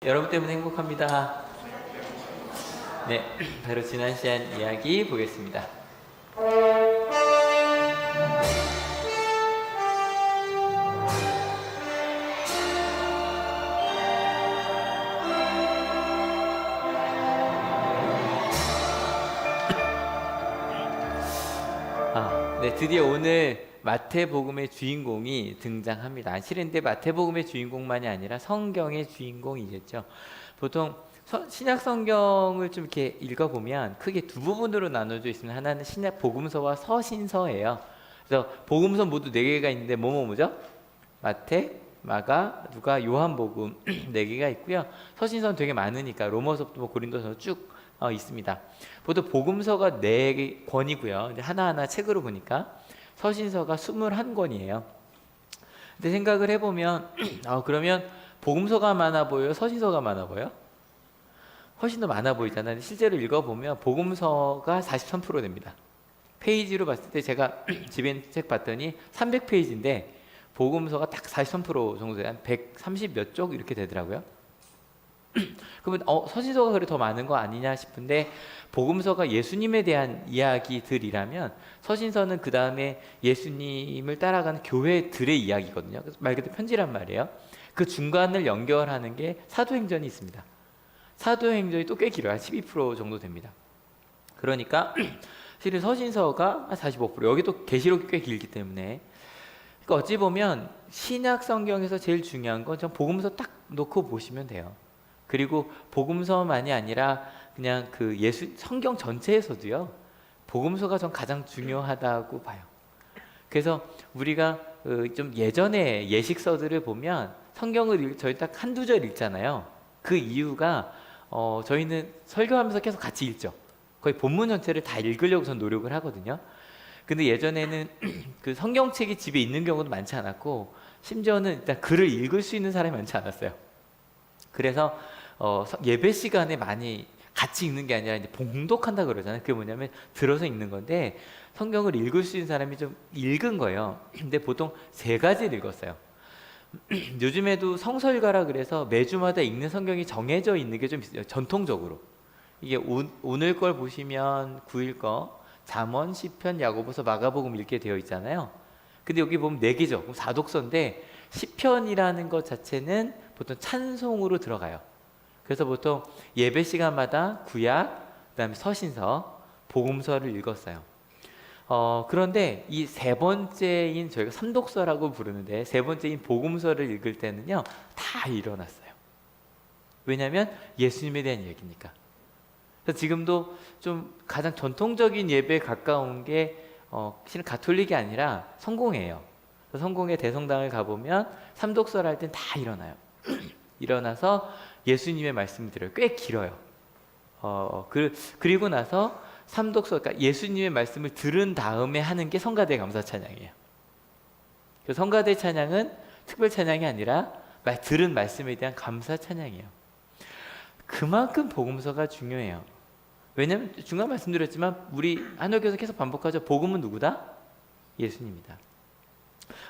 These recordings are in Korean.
여러분 때문에 행복합니다. 네, 바로 지난 시간 이야기 보겠습니다. 네, 드디어 오늘 마태복음의 주인공이 등장합니다. 실은 근데 마태복음의 주인공만이 아니라 성경의 주인공이겠죠. 보통 신약 성경을 좀 이렇게 읽어보면 크게 두 부분으로 나눠져 있습니다. 하나는 신약 복음서와 서신서예요. 그래서 복음서 모두 4개가 있는데 뭐죠? 마태, 마가, 누가, 요한복음 4개가 있고요. 서신서는 되게 많으니까 로마서부터 고린도서 쭉 있습니다. 보통 복음서가 4권이고요. 하나하나 책으로 보니까 서신서가 21권이에요. 근데 생각을 해보면 그러면 복음서가 많아 보여요? 서신서가 많아 보여요? 훨씬 더 많아 보이잖아요. 실제로 읽어보면 복음서가 43% 됩니다. 페이지로 봤을 때 제가 집에 있는 책 봤더니 300페이지인데 복음서가 딱 43% 정도 돼요. 한 130 몇 쪽 이렇게 되더라고요. 그러면 서신서가 그래 더 많은 거 아니냐 싶은데, 복음서가 예수님에 대한 이야기들이라면 서신서는 그 다음에 예수님을 따라가는 교회들의 이야기거든요. 말 그대로 편지란 말이에요. 그 중간을 연결하는 게 사도행전이 있습니다. 사도행전이 또 꽤 길어요. 12% 정도 됩니다. 그러니까 실은 서신서가 45%, 여기도 계시록이 꽤 길기 때문에, 그러니까 어찌 보면 신약 성경에서 제일 중요한 건 전 복음서 딱 놓고 보시면 돼요. 그리고 복음서만이 아니라 그냥 그 성경 전체에서도요, 복음서가 전 가장 중요하다고 봐요. 그래서 우리가 좀 예전에 예식서들을 보면 성경을 저희 딱 한두 절 읽잖아요. 그 이유가 저희는 설교하면서 계속 같이 읽죠. 거의 본문 전체를 다 읽으려고 전 노력을 하거든요. 근데 예전에는 그 성경책이 집에 있는 경우도 많지 않았고, 심지어는 일단 글을 읽을 수 있는 사람이 많지 않았어요. 그래서 예배 시간에 많이 같이 읽는 게 아니라 이제 봉독한다 그러잖아요. 그게 뭐냐면 들어서 읽는 건데, 성경을 읽을 수 있는 사람이 좀 읽은 거예요. 근데 보통 3가지를 읽었어요. 요즘에도 성설가라 그래서 매주마다 읽는 성경이 정해져 있는 게 좀 있어요. 전통적으로. 이게 오늘 걸 보시면 9일 거 잠언, 시편, 야고보서, 마가복음 읽게 되어 있잖아요. 근데 여기 보면 4개죠. 4독서인데 시편이라는 것 자체는 보통 찬송으로 들어가요. 그래서 보통 예배 시간마다 구약, 그 다음에 서신서, 복음서를 읽었어요. 그런데 이 3번째인 저희가 삼독서라고 부르는데, 3번째인 복음서를 읽을 때는요, 다 일어났어요. 왜냐하면 예수님에 대한 얘기니까. 그래서 지금도 좀 가장 전통적인 예배에 가까운 게 실은 가톨릭이 아니라 성공회예요. 성공회 대성당을 가보면 삼독서를 할 땐 다 일어나요. 일어나서 예수님의 말씀을 들어요. 꽤 길어요. 그리고 나서 삼독서, 그러니까 예수님의 말씀을 들은 다음에 하는 게 성가대 감사 찬양이에요. 그 성가대 찬양은 특별 찬양이 아니라 들은 말씀에 대한 감사 찬양이에요. 그만큼 복음서가 중요해요. 왜냐면 중간 말씀드렸지만 우리 한옥에서 계속 반복하죠. 복음은 누구다? 예수님이다.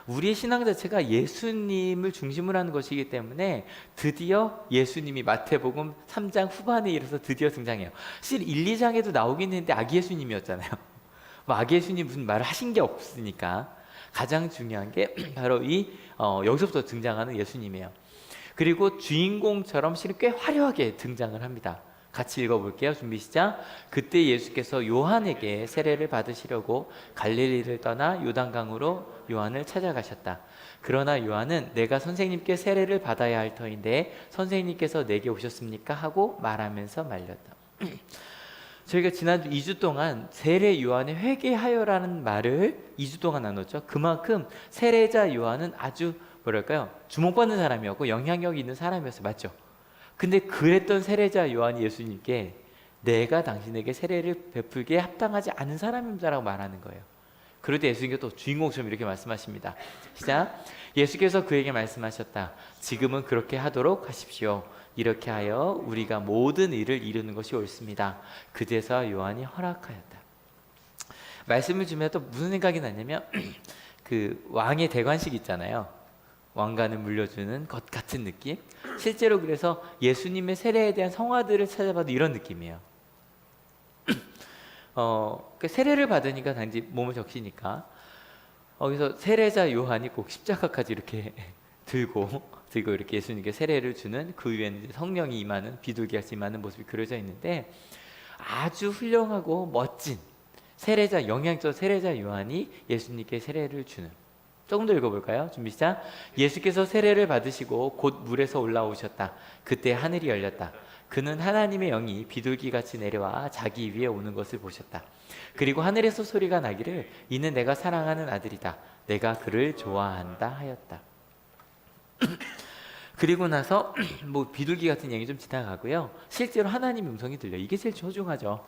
우리의 신앙 자체가 예수님을 중심으로 하는 것이기 때문에 드디어 예수님이 마태복음 3장 후반에 이르러서 드디어 등장해요. 사실 1, 2장에도 나오긴 했는데 아기 예수님이었잖아요. 아기 예수님 무슨 말을 하신 게 없으니까 가장 중요한 게 바로 여기서부터 등장하는 예수님이에요. 그리고 주인공처럼 실은 꽤 화려하게 등장을 합니다. 같이 읽어볼게요. 준비 시작. 그때 예수께서 요한에게 세례를 받으시려고 갈릴리를 떠나 요단강으로 요한을 찾아가셨다. 그러나 요한은 내가 선생님께 세례를 받아야 할 터인데 선생님께서 내게 오셨습니까? 하고 말하면서 말렸다. 저희가 지난주 2주 동안 세례 요한의 회개하여라는 말을 2주 동안 나눴죠. 그만큼 세례자 요한은 아주 뭐랄까요? 주목받는 사람이었고 영향력 있는 사람이었어요. 맞죠? 근데 그랬던 세례자 요한이 예수님께 내가 당신에게 세례를 베풀기에 합당하지 않은 사람입니다라고 말하는 거예요. 그럴 때 예수님께서 또 주인공처럼 이렇게 말씀하십니다. 시작. 예수께서 그에게 말씀하셨다. 지금은 그렇게 하도록 하십시오. 이렇게 하여 우리가 모든 일을 이루는 것이 옳습니다. 그제서 요한이 허락하였다. 말씀을 주면 또 무슨 생각이 나냐면 그 왕의 대관식 있잖아요. 왕관을 물려주는 것 같은 느낌. 실제로 그래서 예수님의 세례에 대한 성화들을 찾아봐도 이런 느낌이에요. 그 세례를 받으니까 단지 몸을 적시니까 그래서 세례자 요한이 꼭 십자가까지 이렇게 들고 이렇게 예수님께 세례를 주는, 그 위에는 이제 성령이 임하는, 비둘기같이 임하는 모습이 그려져 있는데, 아주 훌륭하고 멋진 세례자, 영향적 세례자 요한이 예수님께 세례를 주는. 조금 더 읽어볼까요? 준비 시작. 예수께서 세례를 받으시고 곧 물에서 올라오셨다. 그때 하늘이 열렸다. 그는 하나님의 영이 비둘기같이 내려와 자기 위에 오는 것을 보셨다. 그리고 하늘에서 소리가 나기를 이는 내가 사랑하는 아들이다. 내가 그를 좋아한다 하였다. 그리고 나서 뭐 비둘기 같은 얘기 좀 지나가고요. 실제로 하나님의 음성이 들려. 이게 제일 소중하죠.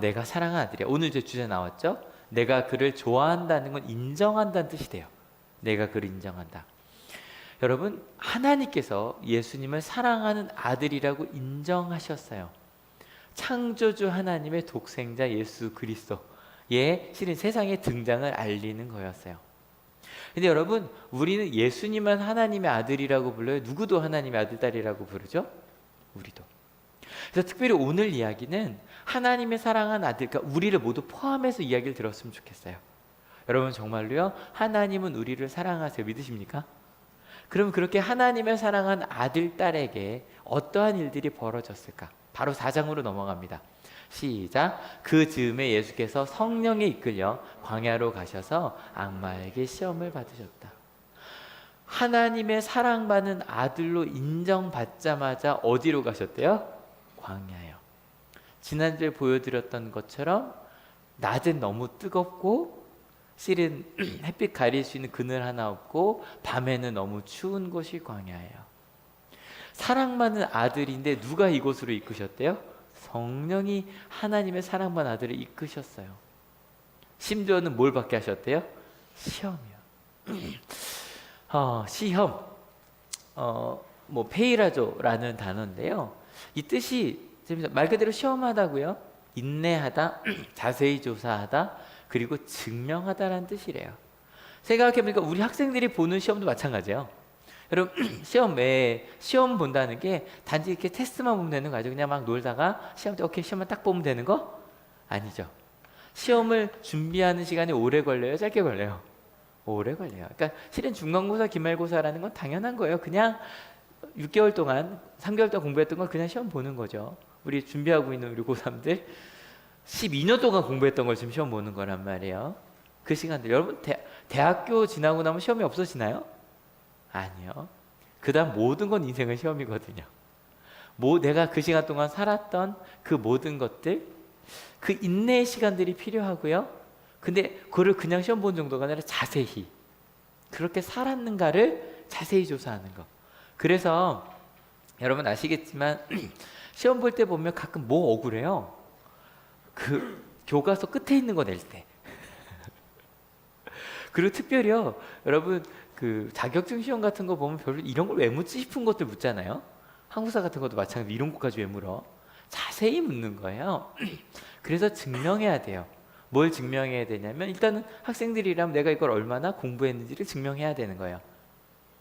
내가 사랑하는 아들이야. 오늘 제 주제 나왔죠? 내가 그를 좋아한다는 건 인정한다는 뜻이 돼요. 내가 그를 인정한다. 여러분, 하나님께서 예수님을 사랑하는 아들이라고 인정하셨어요. 창조주 하나님의 독생자 예수 그리스도의 실은 세상에 등장을 알리는 거였어요. 근데 여러분, 우리는 예수님은 하나님의 아들이라고 불러요? 누구도 하나님의 아들, 딸이라고 부르죠? 우리도. 그래서 특별히 오늘 이야기는 하나님의 사랑한 아들, 그러니까 우리를 모두 포함해서 이야기를 들었으면 좋겠어요. 여러분 정말로요, 하나님은 우리를 사랑하세요. 믿으십니까? 그럼 그렇게 하나님의 사랑한 아들, 딸에게 어떠한 일들이 벌어졌을까? 바로 4장으로 넘어갑니다. 시작. 그 즈음에 예수께서 성령에 이끌려 광야로 가셔서 악마에게 시험을 받으셨다. 하나님의 사랑받는 아들로 인정받자마자 어디로 가셨대요? 광야요. 지난주에 보여드렸던 것처럼 낮엔 너무 뜨겁고 실은 햇빛 가릴 수 있는 그늘 하나 없고 밤에는 너무 추운 곳이 광야예요. 사랑받는 아들인데 누가 이곳으로 이끄셨대요? 성령이 하나님의 사랑받는 아들을 이끄셨어요. 심지어는 뭘 받게 하셨대요? 시험이요. 시험, 뭐 페이라조라는 단어인데요. 이 뜻이 말 그대로 시험하다고요. 인내하다, 자세히 조사하다, 그리고 증명하다라는 뜻이래요. 생각해보니까 우리 학생들이 보는 시험도 마찬가지예요. 여러분 시험 본다는 게 단지 이렇게 테스트만 보면 되는 거 아니죠? 그냥 막 놀다가 시험 때 오케이 시험만 딱 보면 되는 거? 아니죠. 시험을 준비하는 시간이 오래 걸려요? 짧게 걸려요? 오래 걸려요. 그러니까 실은 중간고사, 기말고사라는 건 당연한 거예요. 그냥 6개월 동안, 3개월 동안 공부했던 걸 그냥 시험 보는 거죠. 우리 준비하고 있는 우리 고3들 12년 동안 공부했던 걸 지금 시험 보는 거란 말이에요. 그 시간들. 여러분 대학교 지나고 나면 시험이 없어지나요? 아니요. 그 다음 모든 건 인생은 시험이거든요. 내가 그 시간 동안 살았던 그 모든 것들, 그 인내의 시간들이 필요하고요. 근데 그거를 그냥 시험 본 정도가 아니라 자세히 그렇게 살았는가를 자세히 조사하는 거. 그래서 여러분 아시겠지만 시험 볼 때 보면 가끔 뭐 억울해요. 그 교과서 끝에 있는 거 낼 때. 그리고 특별히요, 여러분 그 자격증 시험 같은 거 보면 별로 이런 걸 왜 묻지 싶은 것들 묻잖아요. 항공사 같은 것도 마찬가지. 이런 것까지 왜 물어? 자세히 묻는 거예요. 그래서 증명해야 돼요. 뭘 증명해야 되냐면 일단은 학생들이라면 내가 이걸 얼마나 공부했는지를 증명해야 되는 거예요.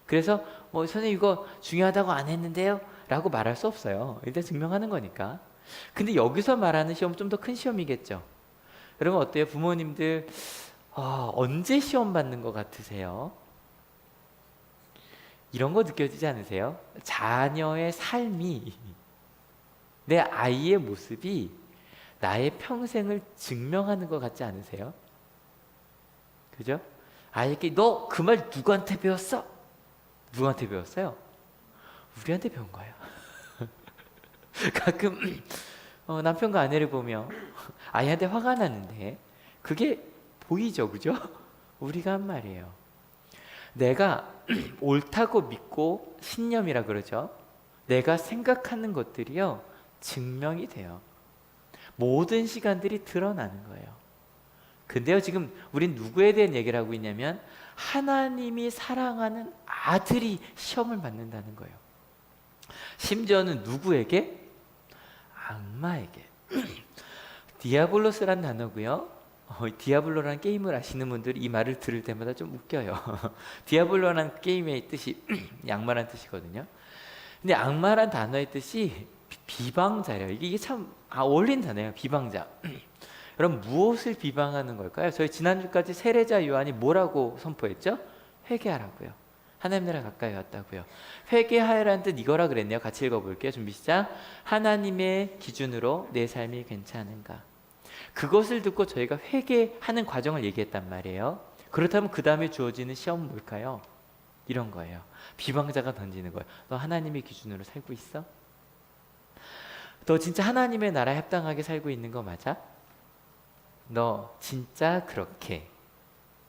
그래서 뭐 선생님 이거 중요하다고 안 했는데요? 라고 말할 수 없어요. 일단 증명하는 거니까. 근데 여기서 말하는 시험은 좀 더 큰 시험이겠죠. 여러분 어때요? 부모님들 언제 시험 받는 것 같으세요? 이런 거 느껴지지 않으세요? 자녀의 삶이, 내 아이의 모습이 나의 평생을 증명하는 것 같지 않으세요? 그죠? 아이에게 너 그 말 누구한테 배웠어? 누구한테 배웠어요? 우리한테 배운 거예요. 가끔 남편과 아내를 보며 아이한테 화가 났는데 그게 보이죠, 그죠? 우리가 한 말이에요. 내가 옳다고 믿고 신념이라 그러죠. 내가 생각하는 것들이요 증명이 돼요. 모든 시간들이 드러나는 거예요. 근데요 지금 우린 누구에 대한 얘기를 하고 있냐면 하나님이 사랑하는 아들이 시험을 받는다는 거예요. 심지어는 누구에게? 악마에게. 디아블로스란 단어고요. 디아블로라는 게임을 아시는 분들이 이 말을 들을 때마다 좀 웃겨요. 디아블로라는 게임의 뜻이 악마란 뜻이거든요. 근데 악마란 단어의 뜻이 비방자래요. 이게 참 어울린다네요. 비방자. 여러분 무엇을 비방하는 걸까요? 저희 지난주까지 세례자 요한이 뭐라고 선포했죠? 회개하라고요. 하나님 나라 가까이 왔다고요. 회개하라는 뜻 이거라 그랬네요. 같이 읽어볼게요. 준비 시작. 하나님의 기준으로 내 삶이 괜찮은가? 그것을 듣고 저희가 회개하는 과정을 얘기했단 말이에요. 그렇다면 그 다음에 주어지는 시험은 뭘까요? 이런 거예요. 비방자가 던지는 거예요. 너 하나님의 기준으로 살고 있어? 너 진짜 하나님의 나라에 합당하게 살고 있는 거 맞아? 너 진짜 그렇게?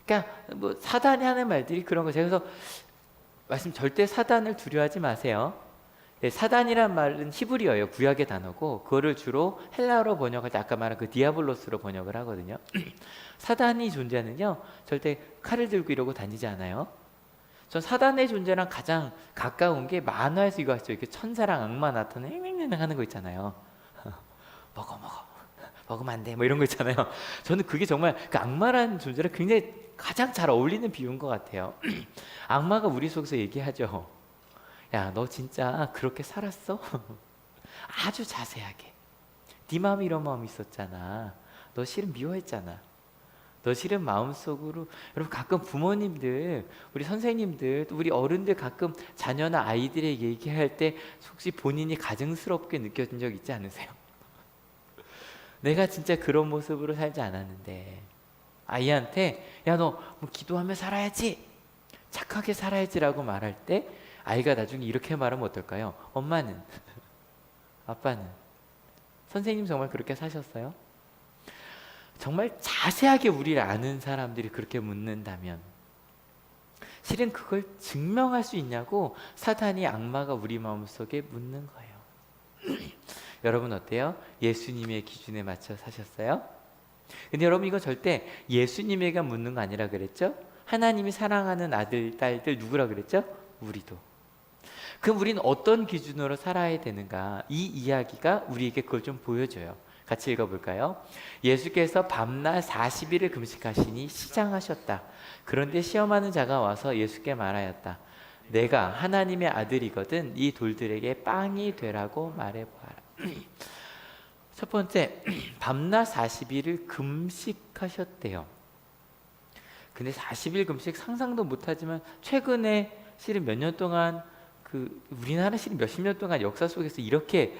그러니까 뭐 사단이 하는 말들이 그런 거죠. 그래서 말씀 절대 사단을 두려워하지 마세요. 네, 사단이란 말은 히브리어예요. 구약의 단어고 그거를 주로 헬라어로 번역할 때 아까 말한 그 디아블로스로 번역을 하거든요. 사단이 존재는요 절대 칼을 들고 이러고 다니지 않아요. 전 사단의 존재랑 가장 가까운 게 만화에서 이거 아시죠? 이렇게 천사랑 악마 나타나는 앵앵앵 하는 거 있잖아요. 먹어 먹으면 안 돼 뭐 이런 거 있잖아요. 저는 그게 정말 그 악마라는 존재랑 굉장히 가장 잘 어울리는 비유인 것 같아요. 악마가 우리 속에서 얘기하죠. 야, 너 진짜 그렇게 살았어? 아주 자세하게. 네 마음에 이런 마음이 있었잖아. 너 실은 미워했잖아. 너 실은 마음속으로. 여러분 가끔 부모님들, 우리 선생님들, 또 우리 어른들 가끔 자녀나 아이들에게 얘기할 때 혹시 본인이 가증스럽게 느껴진 적 있지 않으세요? 내가 진짜 그런 모습으로 살지 않았는데 아이한테 야, 너 뭐 기도하며 살아야지, 착하게 살아야지라고 말할 때 아이가 나중에 이렇게 말하면 어떨까요? 엄마는? 아빠는? 선생님 정말 그렇게 사셨어요? 정말 자세하게 우리를 아는 사람들이 그렇게 묻는다면 실은 그걸 증명할 수 있냐고 사탄이 악마가 우리 마음속에 묻는 거예요. 여러분 어때요? 예수님의 기준에 맞춰 사셨어요? 근데 여러분 이거 절대 예수님에게 묻는 거 아니라 그랬죠? 하나님이 사랑하는 아들, 딸들 누구라 그랬죠? 우리도. 그럼 우리는 어떤 기준으로 살아야 되는가? 이 이야기가 우리에게 그걸 좀 보여줘요. 같이 읽어볼까요? 예수께서 밤낮 40일을 금식하시니 시장하셨다. 그런데 시험하는 자가 와서 예수께 말하였다. 내가 하나님의 아들이거든 이 돌들에게 빵이 되라고 말해보아라. 첫 번째, 밤낮 40일을 금식하셨대요. 근데 40일 금식 상상도 못하지만 최근에 실은 몇 년 동안 우리나라 실은 몇십 년 동안 역사 속에서 이렇게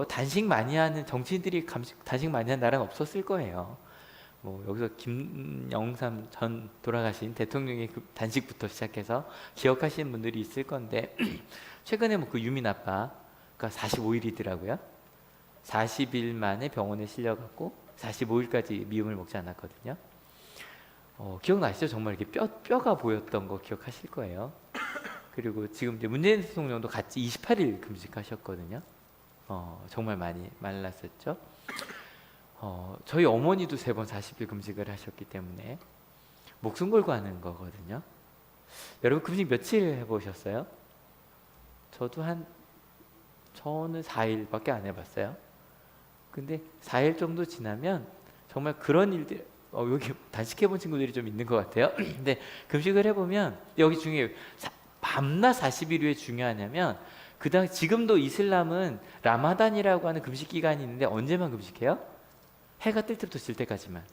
단식 많이 하는 정치인들이 단식 많이 하는 나라는 없었을 거예요. 뭐 여기서 김영삼 전 돌아가신 대통령의 그 단식부터 시작해서 기억하시는 분들이 있을 건데 최근에 뭐 그 유민 아빠가 45일이더라고요. 40일 만에 병원에 실려갔고 45일까지 미음을 먹지 않았거든요. 기억나시죠? 정말 이렇게 뼈가 보였던 거 기억하실 거예요. 그리고 지금 이제 문재인 대통령도 같이 28일 금식하셨거든요. 정말 많이 말랐었죠. 저희 어머니도 3번 40일 금식을 하셨기 때문에 목숨 걸고 하는 거거든요. 여러분 금식 며칠 해보셨어요? 저는 4일밖에 안 해봤어요. 근데 4일 정도 지나면 정말 그런 일들, 여기 단식해본 친구들이 좀 있는 것 같아요. 근데 금식을 해보면 여기 중에 밤낮 40일 왜 중요하냐면 지금도 이슬람은 라마단이라고 하는 금식 기간이 있는데 언제만 금식해요? 해가 뜰 때부터 질 때까지만.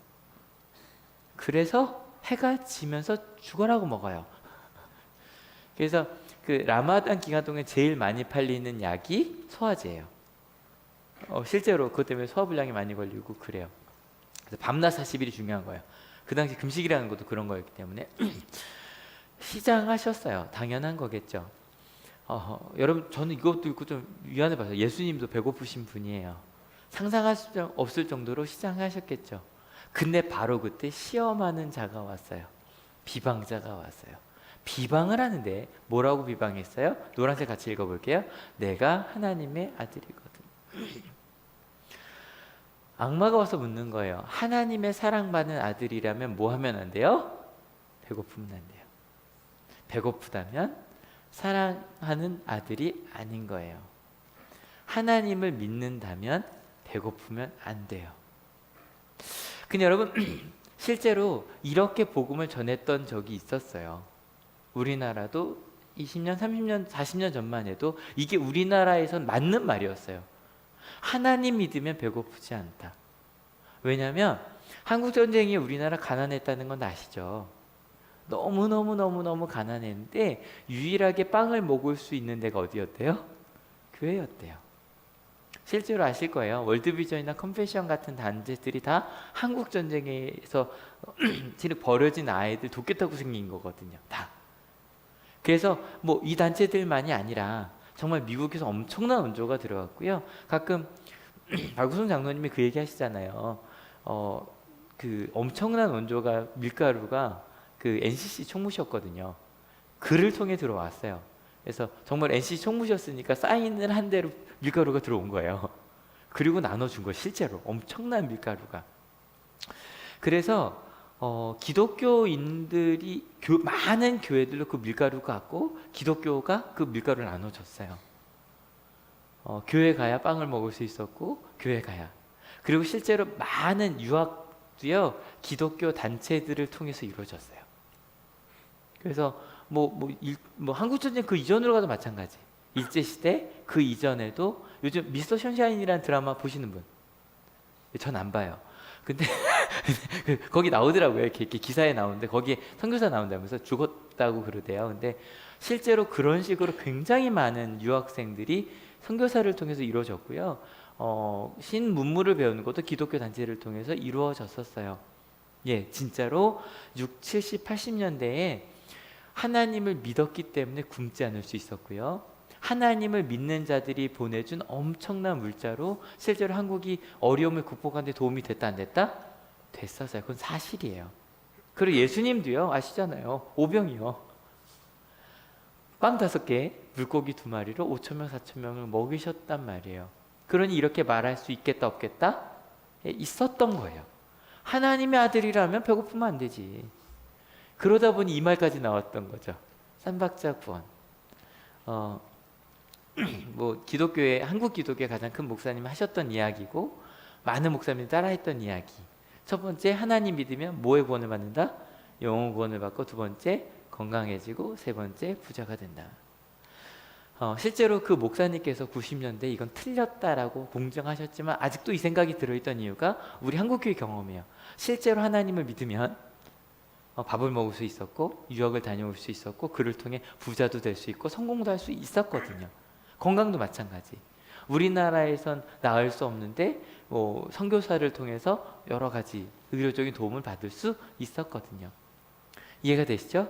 그래서 해가 지면서 죽어라고 먹어요. 그래서 그 라마단 기간 동안 제일 많이 팔리는 약이 소화제예요. 실제로 그것 때문에 소화불량이 많이 걸리고 그래요. 그래서 밤낮 40일이 중요한 거예요. 그 당시 금식이라는 것도 그런 거였기 때문에 시장하셨어요. 당연한 거겠죠. 여러분 저는 이것도 읽고 좀 위안을 받아요. 예수님도 배고프신 분이에요. 상상할 수 없을 정도로 시장하셨겠죠. 근데 바로 그때 시험하는 자가 왔어요. 비방자가 왔어요. 비방을 하는데 뭐라고 비방했어요? 노란색 같이 읽어볼게요. 내가 하나님의 아들이거든. 악마가 와서 묻는 거예요. 하나님의 사랑받는 아들이라면 뭐 하면 안 돼요? 배고프면 안 돼요. 배고프다면 사랑하는 아들이 아닌 거예요. 하나님을 믿는다면 배고프면 안 돼요. 근데 여러분 실제로 이렇게 복음을 전했던 적이 있었어요. 우리나라도 20년, 30년, 40년 전만 해도 이게 우리나라에선 맞는 말이었어요. 하나님 믿으면 배고프지 않다. 왜냐하면 한국전쟁이 우리나라 가난했다는 건 아시죠? 너무너무너무너무 가난했는데 유일하게 빵을 먹을 수 있는 데가 어디였대요? 교회였대요. 실제로 아실 거예요. 월드비전이나 컴패션 같은 단체들이 다 한국전쟁에서 벌어진 아이들 돕겠다고 생긴 거거든요. 다. 그래서 뭐 이 단체들만이 아니라 정말 미국에서 엄청난 원조가 들어갔고요. 가끔 박우선 장로님이 그 얘기 하시잖아요. 그 엄청난 원조가 밀가루가 그 NCC 총무셨거든요. 그를 통해 들어왔어요. 그래서 정말 NCC 총무셨으니까 사인을 한 대로 밀가루가 들어온 거예요. 그리고 나눠준 거예요. 실제로 엄청난 밀가루가. 그래서 기독교인들이 많은 교회들로 그 밀가루 갖고 기독교가 그 밀가루를 나눠줬어요. 교회 가야 빵을 먹을 수 있었고 교회 가야. 그리고 실제로 많은 유학도요 기독교 단체들을 통해서 이루어졌어요. 그래서 한국전쟁 그 이전으로 가도 마찬가지. 일제시대 그 이전에도 요즘 미스터 션샤인이라는 드라마 보시는 분? 전 안 봐요. 근데 거기 나오더라고요. 이렇게 기사에 나오는데 거기에 선교사 나온다면서 죽었다고 그러대요. 근데 실제로 그런 식으로 굉장히 많은 유학생들이 선교사를 통해서 이루어졌고요. 신문물을 배우는 것도 기독교 단체를 통해서 이루어졌었어요. 예, 진짜로 6, 70, 80년대에 하나님을 믿었기 때문에 굶지 않을 수 있었고요. 하나님을 믿는 자들이 보내준 엄청난 물자로 실제로 한국이 어려움을 극복하는 데 도움이 됐다 안 됐다? 됐었어요. 그건 사실이에요. 그리고 예수님도요. 아시잖아요. 오병이요. 빵 5개, 물고기 2마리로 5,000명, 4,000명을 먹이셨단 말이에요. 그러니 이렇게 말할 수 있겠다 없겠다? 예, 있었던 거예요. 하나님의 아들이라면 배고프면 안 되지. 그러다 보니 이 말까지 나왔던 거죠. 쌈박자 구원. 기독교의 한국 기독교의 가장 큰 목사님이 하셨던 이야기고 많은 목사님이 따라했던 이야기. 첫 번째, 하나님 믿으면 뭐의 구원을 받는다? 영혼 구원을 받고, 두 번째, 건강해지고, 세 번째, 부자가 된다. 실제로 그 목사님께서 90년대 이건 틀렸다라고 공정하셨지만 아직도 이 생각이 들어있던 이유가 우리 한국교회 경험이에요. 실제로 하나님을 믿으면 밥을 먹을 수 있었고 유학을 다녀올 수 있었고 그를 통해 부자도 될 수 있고 성공도 할 수 있었거든요. 건강도 마찬가지. 우리나라에선 나을 수 없는데 선교사를 통해서 여러 가지 의료적인 도움을 받을 수 있었거든요. 이해가 되시죠?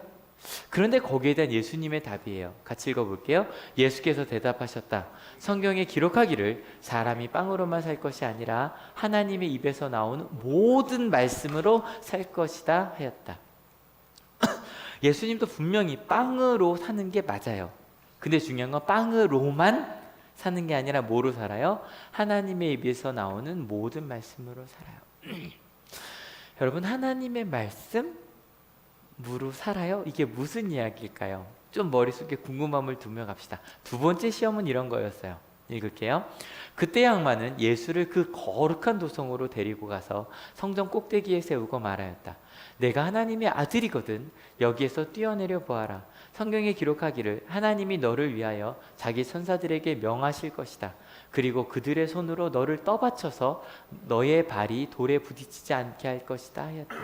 그런데 거기에 대한 예수님의 답이에요. 같이 읽어볼게요. 예수께서 대답하셨다. 성경에 기록하기를 사람이 빵으로만 살 것이 아니라 하나님의 입에서 나오는 모든 말씀으로 살 것이다 하였다. 예수님도 분명히 빵으로 사는 게 맞아요. 근데 중요한 건 빵으로만 사는 게 아니라 뭐로 살아요? 하나님의 입에서 나오는 모든 말씀으로 살아요. 여러분, 하나님의 말씀으로 살아요? 이게 무슨 이야기일까요? 좀 머릿속에 궁금함을 두며 갑시다. 두 번째 시험은 이런 거였어요. 읽을게요. 그때 악마는 예수를 그 거룩한 도성으로 데리고 가서 성전 꼭대기에 세우고 말하였다. 내가 하나님의 아들이거든. 여기에서 뛰어내려 보아라. 성경에 기록하기를 하나님이 너를 위하여 자기 천사들에게 명하실 것이다. 그리고 그들의 손으로 너를 떠받쳐서 너의 발이 돌에 부딪히지 않게 할 것이다 하였다.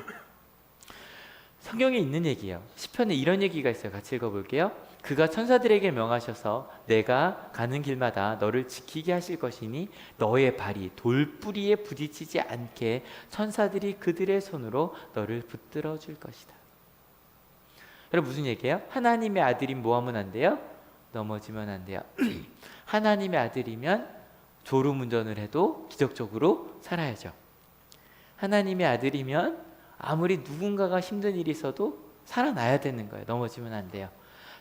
성경에 있는 얘기예요. 시편에 이런 얘기가 있어요. 같이 읽어볼게요. 그가 천사들에게 명하셔서 내가 가는 길마다 너를 지키게 하실 것이니 너의 발이 돌뿌리에 부딪히지 않게 천사들이 그들의 손으로 너를 붙들어 줄 것이다. 여러분, 무슨 얘기예요? 하나님의 아들인 뭐 하면 안 돼요? 넘어지면 안 돼요. 하나님의 아들이면 졸음운전을 해도 기적적으로 살아야죠. 하나님의 아들이면 아무리 누군가가 힘든 일이 있어도 살아나야 되는 거예요. 넘어지면 안 돼요.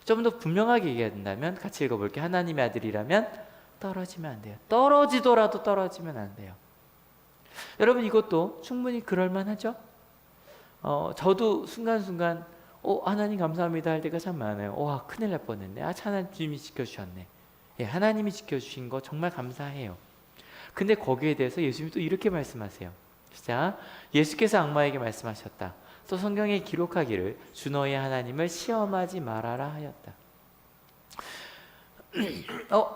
좀 더 분명하게 얘기한다면 같이 읽어볼게요. 하나님의 아들이라면 떨어지면 안 돼요. 떨어지더라도 떨어지면 안 돼요. 여러분, 이것도 충분히 그럴만하죠? 저도 순간순간 하나님 감사합니다 할 때가 참 많아요. 와, 큰일 날 뻔했네. 하나님이 지켜주셨네. 예, 하나님이 지켜주신 거 정말 감사해요. 근데 거기에 대해서 예수님이 또 이렇게 말씀하세요. 자, 예수께서 악마에게 말씀하셨다. 또 성경에 기록하기를 주 너의 하나님을 시험하지 말아라 하였다.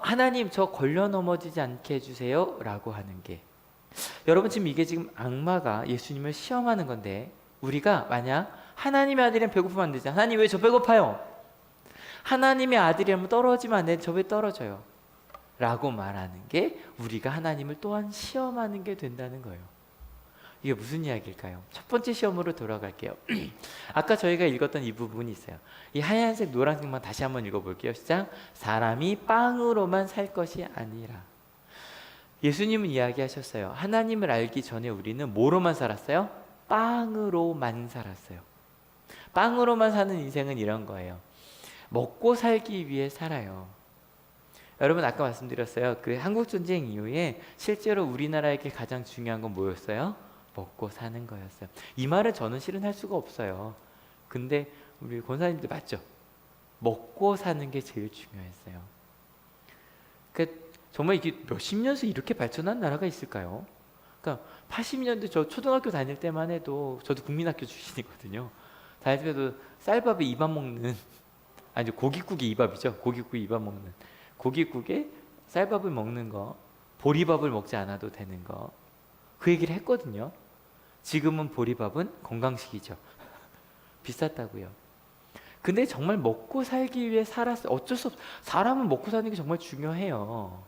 하나님 저 걸려 넘어지지 않게 해주세요 라고 하는 게, 여러분 지금 이게 지금 악마가 예수님을 시험하는 건데, 우리가 만약 하나님의 아들이면 배고프면 안 되잖아. 하나님 왜 저 배고파요? 하나님의 아들이라면 떨어지면 안 돼. 저 왜 떨어져요? 라고 말하는 게 우리가 하나님을 또한 시험하는 게 된다는 거예요. 이게 무슨 이야기일까요? 첫 번째 시험으로 돌아갈게요. 아까 저희가 읽었던 이 부분이 있어요. 이 하얀색 노란색만 다시 한번 읽어볼게요. 시작. 사람이 빵으로만 살 것이 아니라. 예수님은 이야기하셨어요. 하나님을 알기 전에 우리는 뭐로만 살았어요? 빵으로만 살았어요. 빵으로만 사는 인생은 이런 거예요. 먹고 살기 위해 살아요. 여러분 아까 말씀드렸어요. 그 한국전쟁 이후에 실제로 우리나라에게 가장 중요한 건 뭐였어요? 먹고 사는 거였어요. 이 말을 저는 실은 할 수가 없어요. 근데 우리 권사님들 맞죠? 먹고 사는 게 제일 중요했어요. 그 정말 이게 몇십 년 새 이렇게 발전한 나라가 있을까요? 그러니까 80년대 저 초등학교 다닐 때만 해도, 저도 국민학교 출신이거든요. 다닐 때도 쌀밥에 입안 먹는, 아니 고깃국에 입밥이죠. 고깃국에 입안 먹는, 고깃국에 쌀밥을 먹는 거, 보리밥을 먹지 않아도 되는 거, 그 얘기를 했거든요. 지금은 보리밥은 건강식이죠. 비쌌다고요. 근데 정말 먹고 살기 위해 살았어요. 어쩔 수 없어. 사람은 먹고 사는 게 정말 중요해요.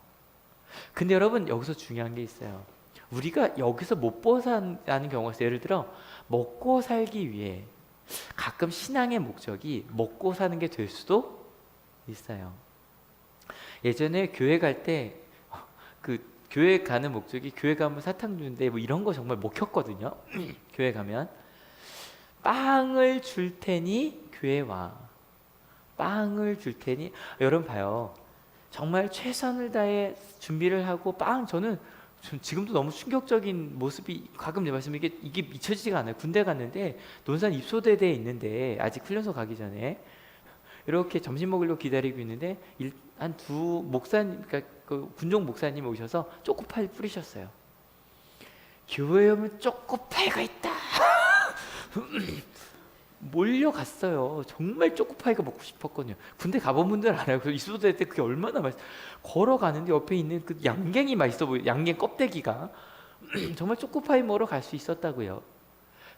근데 여러분 여기서 중요한 게 있어요. 우리가 여기서 못 벗어나는 경우가 있어요. 예를 들어 먹고 살기 위해 가끔 신앙의 목적이 먹고 사는 게 될 수도 있어요. 예전에 교회 갈 때 교회 가는 목적이 교회 가면 사탕 주는데 뭐 이런 거 정말 먹혔거든요. 교회 가면 빵을 줄 테니 교회 와. 빵을 줄 테니. 여러분 봐요. 정말 최선을 다해 준비를 하고 저는 지금도 너무 충격적인 모습이 가끔 내 말씀, 이게 잊혀지지가 않아요. 군대 갔는데 논산 입소대대에 있는데, 아직 훈련소 가기 전에 이렇게 점심 먹으려고 기다리고 있는데 한 두 목사님, 그러니까 그 군종 목사님 오셔서 초코파이 뿌리셨어요. 교회에 오면 초코파이가 있다. 몰려갔어요. 정말 초코파이가 먹고 싶었거든요. 군대 가본 분들 알아요. 그 입소대 때 그게 얼마나 맛있어. 걸어가는데 옆에 있는 그 양갱이 맛있어 보여요. 양갱 껍데기가. 정말 초코파이 먹으러 갈 수 있었다고요.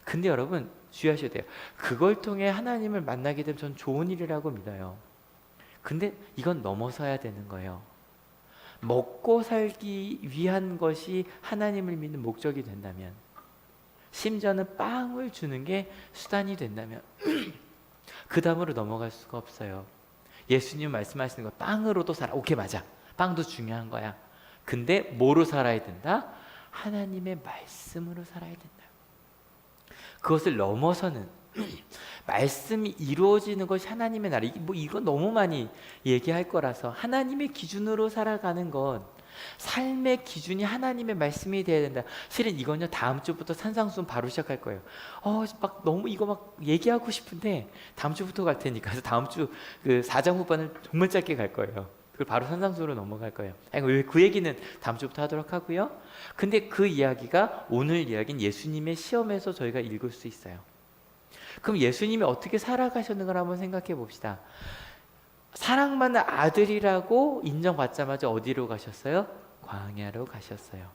근데 여러분 주의하셔야 돼요. 그걸 통해 하나님을 만나게 되면 전 좋은 일이라고 믿어요. 근데 이건 넘어서야 되는 거예요. 먹고 살기 위한 것이 하나님을 믿는 목적이 된다면, 심지어는 빵을 주는 게 수단이 된다면 그 다음으로 넘어갈 수가 없어요. 예수님 말씀하시는 거 빵으로도 살아. 오케이, 맞아. 빵도 중요한 거야. 근데 뭐로 살아야 된다? 하나님의 말씀으로 살아야 된다. 그것을 넘어서는 말씀이 이루어지는 것이 하나님의 나라. 이건 너무 많이 얘기할 거라서, 하나님의 기준으로 살아가는 건, 삶의 기준이 하나님의 말씀이 돼야 된다. 실은 이건요, 다음 주부터 산상수훈 바로 시작할 거예요. 막 너무 이거 막 얘기하고 싶은데 다음 주부터 갈 테니까. 그래서 다음 주 그 4장 후반은 정말 짧게 갈 거예요. 그걸 바로 산상수훈으로 넘어갈 거예요. 그 얘기는 다음 주부터 하도록 하고요. 근데 그 이야기가, 오늘 이야기는 예수님의 시험에서 저희가 읽을 수 있어요. 그럼 예수님이 어떻게 살아가셨는가 한번 생각해 봅시다. 사랑받는 아들이라고 인정받자마자 어디로 가셨어요? 광야로 가셨어요.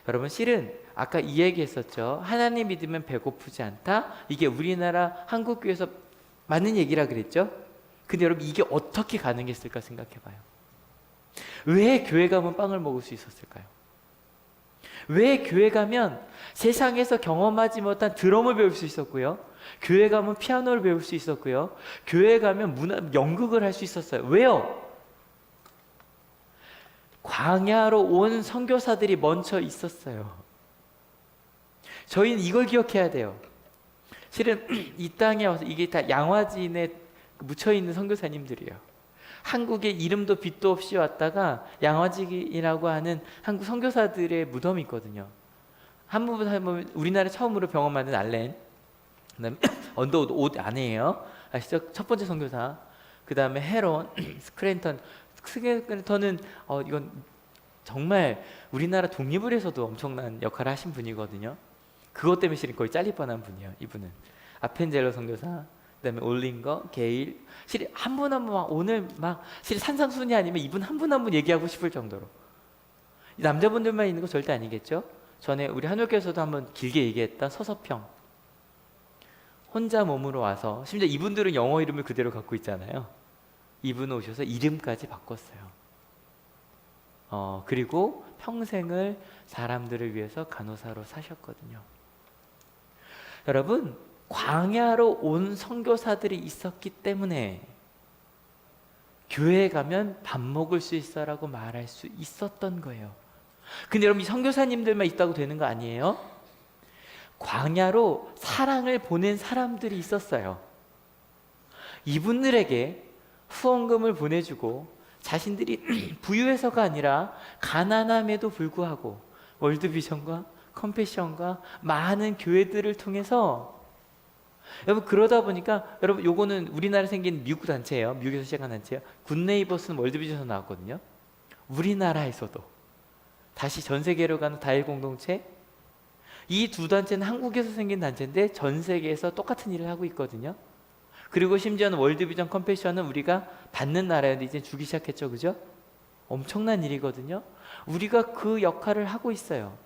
여러분 실은 아까 이 얘기했었죠. 하나님 믿으면 배고프지 않다. 이게 우리나라 한국교회에서 맞는 얘기라 그랬죠. 근데 여러분 이게 어떻게 가능했을까 생각해 봐요. 왜 교회 가면 빵을 먹을 수 있었을까요? 왜 교회 가면 세상에서 경험하지 못한 드럼을 배울 수 있었고요, 교회 가면 피아노를 배울 수 있었고요, 교회 가면 연극을 할 수 있었어요. 왜요? 광야로 온 선교사들이 먼저 있었어요. 저희는 이걸 기억해야 돼요. 실은 이 땅에 와서 이게 다 양화진에 묻혀있는 선교사님들이에요. 한국에 이름도 빛도 없이 왔다가 양화진이라고 하는 한국 선교사들의 무덤이 있거든요. 한 부분 하면 우리나라 처음으로 병원 만든 알렌, 그다음에 언더우드 옷 아내예요. 아시죠? 첫 번째 선교사. 그다음에 헤론, 스크랜턴은 이건 정말 우리나라 독립을 해서도 엄청난 역할을 하신 분이거든요. 그것 때문에 실은 거의 잘릴 뻔한 분이에요. 이분은 아펜젤러 선교사, 그다음에 올링거, 게일, 실은 한 분 한 분 오늘 막 실은 산상순이 아니면 이분 한 분 한 분 얘기하고 싶을 정도로. 남자분들만 있는 거 절대 아니겠죠? 전에 우리 한올교에서도 한번 길게 얘기했던 서서평, 혼자 몸으로 와서, 심지어 이분들은 영어 이름을 그대로 갖고 있잖아요. 이분 오셔서 이름까지 바꿨어요. 그리고 평생을 사람들을 위해서 간호사로 사셨거든요. 여러분, 광야로 온 선교사들이 있었기 때문에 교회에 가면 밥 먹을 수 있어라고 말할 수 있었던 거예요. 근데 여러분, 이 선교사님들만 있다고 되는 거 아니에요? 광야로 사랑을 보낸 사람들이 있었어요. 이분들에게 후원금을 보내주고 자신들이 부유해서가 아니라 가난함에도 불구하고 월드비전과 컴패션과 많은 교회들을 통해서, 여러분 그러다 보니까, 여러분 요거는 우리나라에 생긴 미국 단체예요. 미국에서 시작한 단체예요. 굿네이버스는 월드비전에서 나왔거든요. 우리나라에서도 다시 전 세계로 가는 다일 공동체, 이 두 단체는 한국에서 생긴 단체인데 전 세계에서 똑같은 일을 하고 있거든요. 그리고 심지어는 월드비전 컴패션은 우리가 받는 나라였는데 이제 주기 시작했죠. 그죠? 엄청난 일이거든요. 우리가 그 역할을 하고 있어요.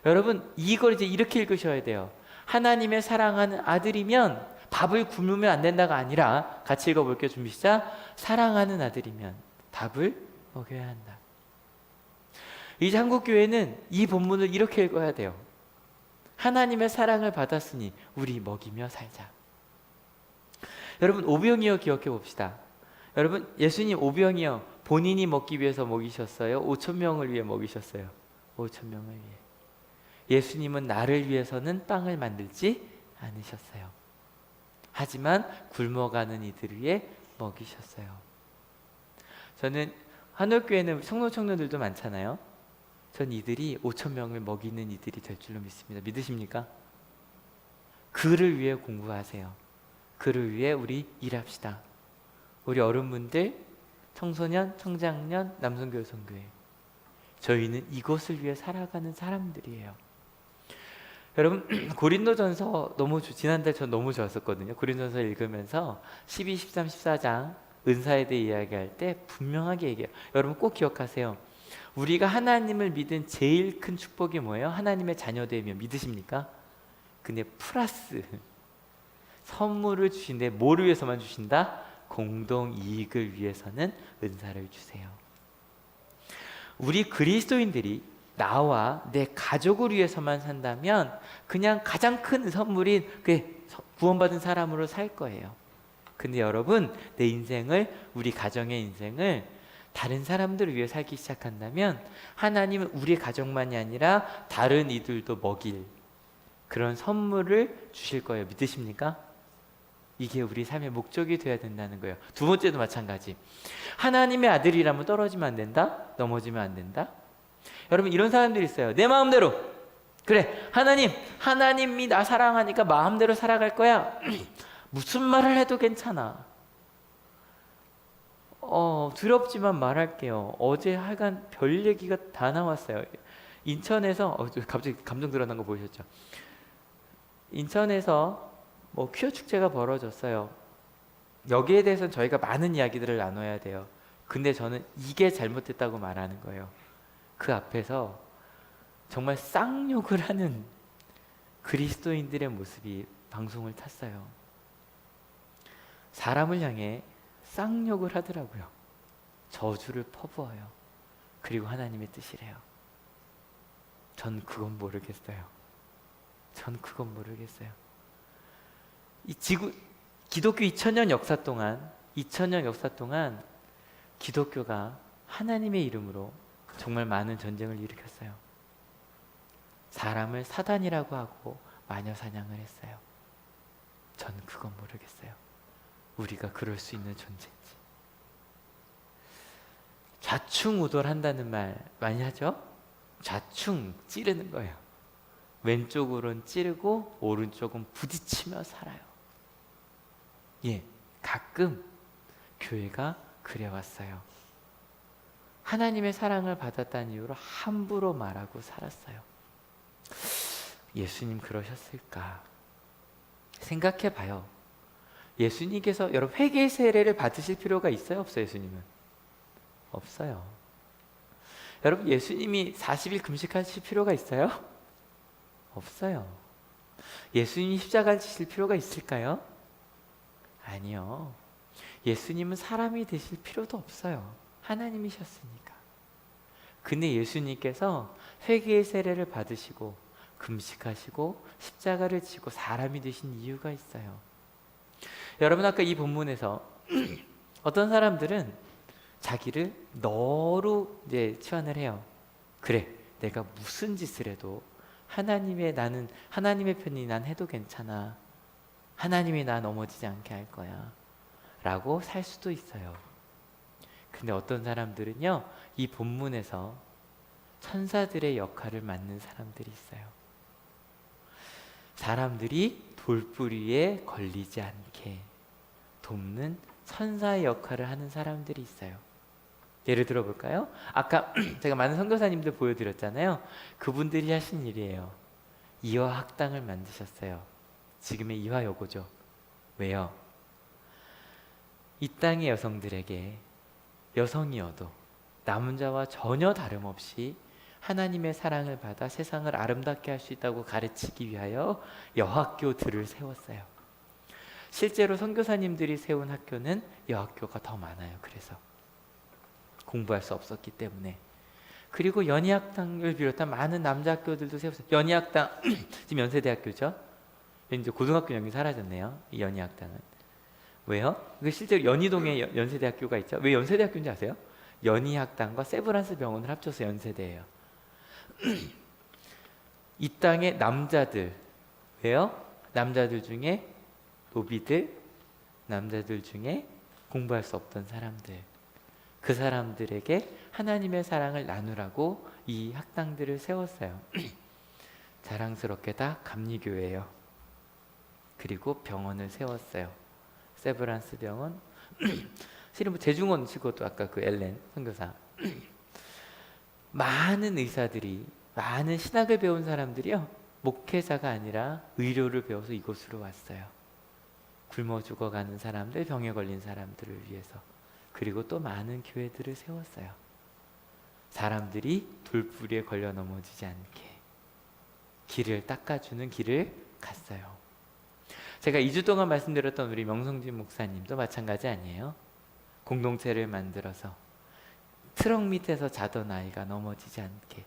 여러분, 이걸 이제 이렇게 읽으셔야 돼요. 하나님의 사랑하는 아들이면 밥을 굶으면 안 된다가 아니라, 같이 읽어볼게요. 준비 시작. 사랑하는 아들이면 밥을 먹여야 한다. 이제 한국교회는 이 본문을 이렇게 읽어야 돼요. 하나님의 사랑을 받았으니 우리 먹이며 살자. 여러분, 오병이어 기억해 봅시다. 여러분, 예수님 오병이어 본인이 먹기 위해서 먹이셨어요? 5천 명을 위해 먹이셨어요? 5천 명을 위해. 예수님은 나를 위해서는 빵을 만들지 않으셨어요. 하지만 굶어가는 이들을 위해 먹이셨어요. 저는 한올교회는 성도 청년들도 많잖아요. 전 이들이 5천 명을 먹이는 이들이 될 줄로 믿습니다. 믿으십니까? 그를 위해 공부하세요. 그를 위해 우리 일합시다. 우리 어른분들, 청소년, 청장년, 남성교회, 성교회, 저희는 이것을 위해 살아가는 사람들이에요. 여러분, 고린도전서 지난달 전 너무 좋았었거든요. 고린도전서 읽으면서 12, 13, 14장 은사에 대해 이야기할 때 분명하게 얘기해요. 여러분 꼭 기억하세요. 우리가 하나님을 믿은 제일 큰 축복이 뭐예요? 하나님의 자녀되면. 믿으십니까? 근데 플러스 선물을 주신데 뭐를 위해서만 주신다? 공동 이익을 위해서는 은사를 주세요. 우리 그리스도인들이 나와 내 가족을 위해서만 산다면 그냥 가장 큰 선물인 구원받은 사람으로 살 거예요. 근데 여러분, 내 인생을, 우리 가정의 인생을 다른 사람들을 위해 살기 시작한다면 하나님은 우리 가족만이 아니라 다른 이들도 먹일 그런 선물을 주실 거예요. 믿으십니까? 이게 우리 삶의 목적이 되어야 된다는 거예요. 두 번째도 마찬가지. 하나님의 아들이라면 떨어지면 안 된다? 넘어지면 안 된다? 여러분, 이런 사람들이 있어요. 내 마음대로. 그래, 하나님이 나 사랑하니까 마음대로 살아갈 거야. 무슨 말을 해도 괜찮아. 두렵지만 말할게요. 어제 하여간 별 얘기가 다 나왔어요. 인천에서 갑자기 감정 드러난 거 보셨죠? 인천에서 퀴어 축제가 벌어졌어요. 여기에 대해서는 저희가 많은 이야기들을 나눠야 돼요. 근데 저는 이게 잘못됐다고 말하는 거예요. 그 앞에서 정말 쌍욕을 하는 그리스도인들의 모습이 방송을 탔어요. 사람을 향해 쌍욕을 하더라고요. 저주를 퍼부어요. 그리고 하나님의 뜻이래요. 전 그건 모르겠어요. 이 기독교 2000년 역사 동안 기독교가 하나님의 이름으로 정말 많은 전쟁을 일으켰어요. 사람을 사단이라고 하고 마녀 사냥을 했어요. 전 그건 모르겠어요. 우리가 그럴 수 있는 존재인지. 좌충우돌한다는 말 많이 하죠? 좌충, 찌르는 거예요. 왼쪽으로는 찌르고 오른쪽은 부딪히며 살아요. 가끔 교회가 그래왔어요. 하나님의 사랑을 받았다는 이유로 함부로 말하고 살았어요. 예수님 그러셨을까? 생각해 봐요. 예수님께서 여러분 회개 세례를 받으실 필요가 있어요? 없어요? 예수님은? 없어요. 여러분 예수님이 40일 금식하실 필요가 있어요? 없어요. 예수님이 십자가를 지실 필요가 있을까요? 아니요. 예수님은 사람이 되실 필요도 없어요. 하나님이셨으니까. 근데 예수님께서 회개의 세례를 받으시고 금식하시고 십자가를 지고 사람이 되신 이유가 있어요. 여러분 아까 이 본문에서 어떤 사람들은 자기를 너로 이제 치환을 해요. 그래, 내가 무슨 짓을 해도 나는 하나님의 편이 난 해도 괜찮아. 하나님이 나 넘어지지 않게 할 거야. 라고 살 수도 있어요. 근데 어떤 사람들은요, 이 본문에서 천사들의 역할을 맡는 사람들이 있어요. 사람들이 돌부리에 걸리지 않게 돕는 천사의 역할을 하는 사람들이 있어요. 예를 들어 볼까요? 아까 제가 많은 선교사님들 보여드렸잖아요. 그분들이 하신 일이에요. 이화학당을 만드셨어요. 지금의 이화여고죠. 왜요? 이 땅의 여성들에게 여성이어도 남자와 전혀 다름없이 하나님의 사랑을 받아 세상을 아름답게 할 수 있다고 가르치기 위하여 여학교들을 세웠어요. 실제로 선교사님들이 세운 학교는 여학교가 더 많아요. 그래서 공부할 수 없었기 때문에. 그리고 연희학당을 비롯한 많은 남자 학교들도 세웠어요. 연희학당 지금 연세대학교죠. 이제 고등학교 여기 사라졌네요. 이 연희학당은. 왜요? 그 실제로 연희동에 연세대학교가 있죠. 왜 연세대학교인지 아세요? 연희학당과 세브란스 병원을 합쳐서 연세대예요. 이 땅의 남자들, 왜요? 남자들 중에 노비들, 남자들 중에 공부할 수 없던 사람들, 그 사람들에게 하나님의 사랑을 나누라고 이 학당들을 세웠어요. 자랑스럽게 다 감리교회예요. 그리고 병원을 세웠어요. 세브란스 병원. 실은 뭐 재중원 치고도 아까 그 엘렌 선교사 많은 의사들이, 많은 신학을 배운 사람들이요, 목회자가 아니라 의료를 배워서 이곳으로 왔어요. 굶어 죽어가는 사람들, 병에 걸린 사람들을 위해서. 그리고 또 많은 교회들을 세웠어요. 사람들이 돌부리에 걸려 넘어지지 않게 길을 닦아주는 길을 갔어요. 제가 2주 동안 말씀드렸던 우리 명성진 목사님도 마찬가지 아니에요? 공동체를 만들어서 트럭 밑에서 자던 아이가 넘어지지 않게,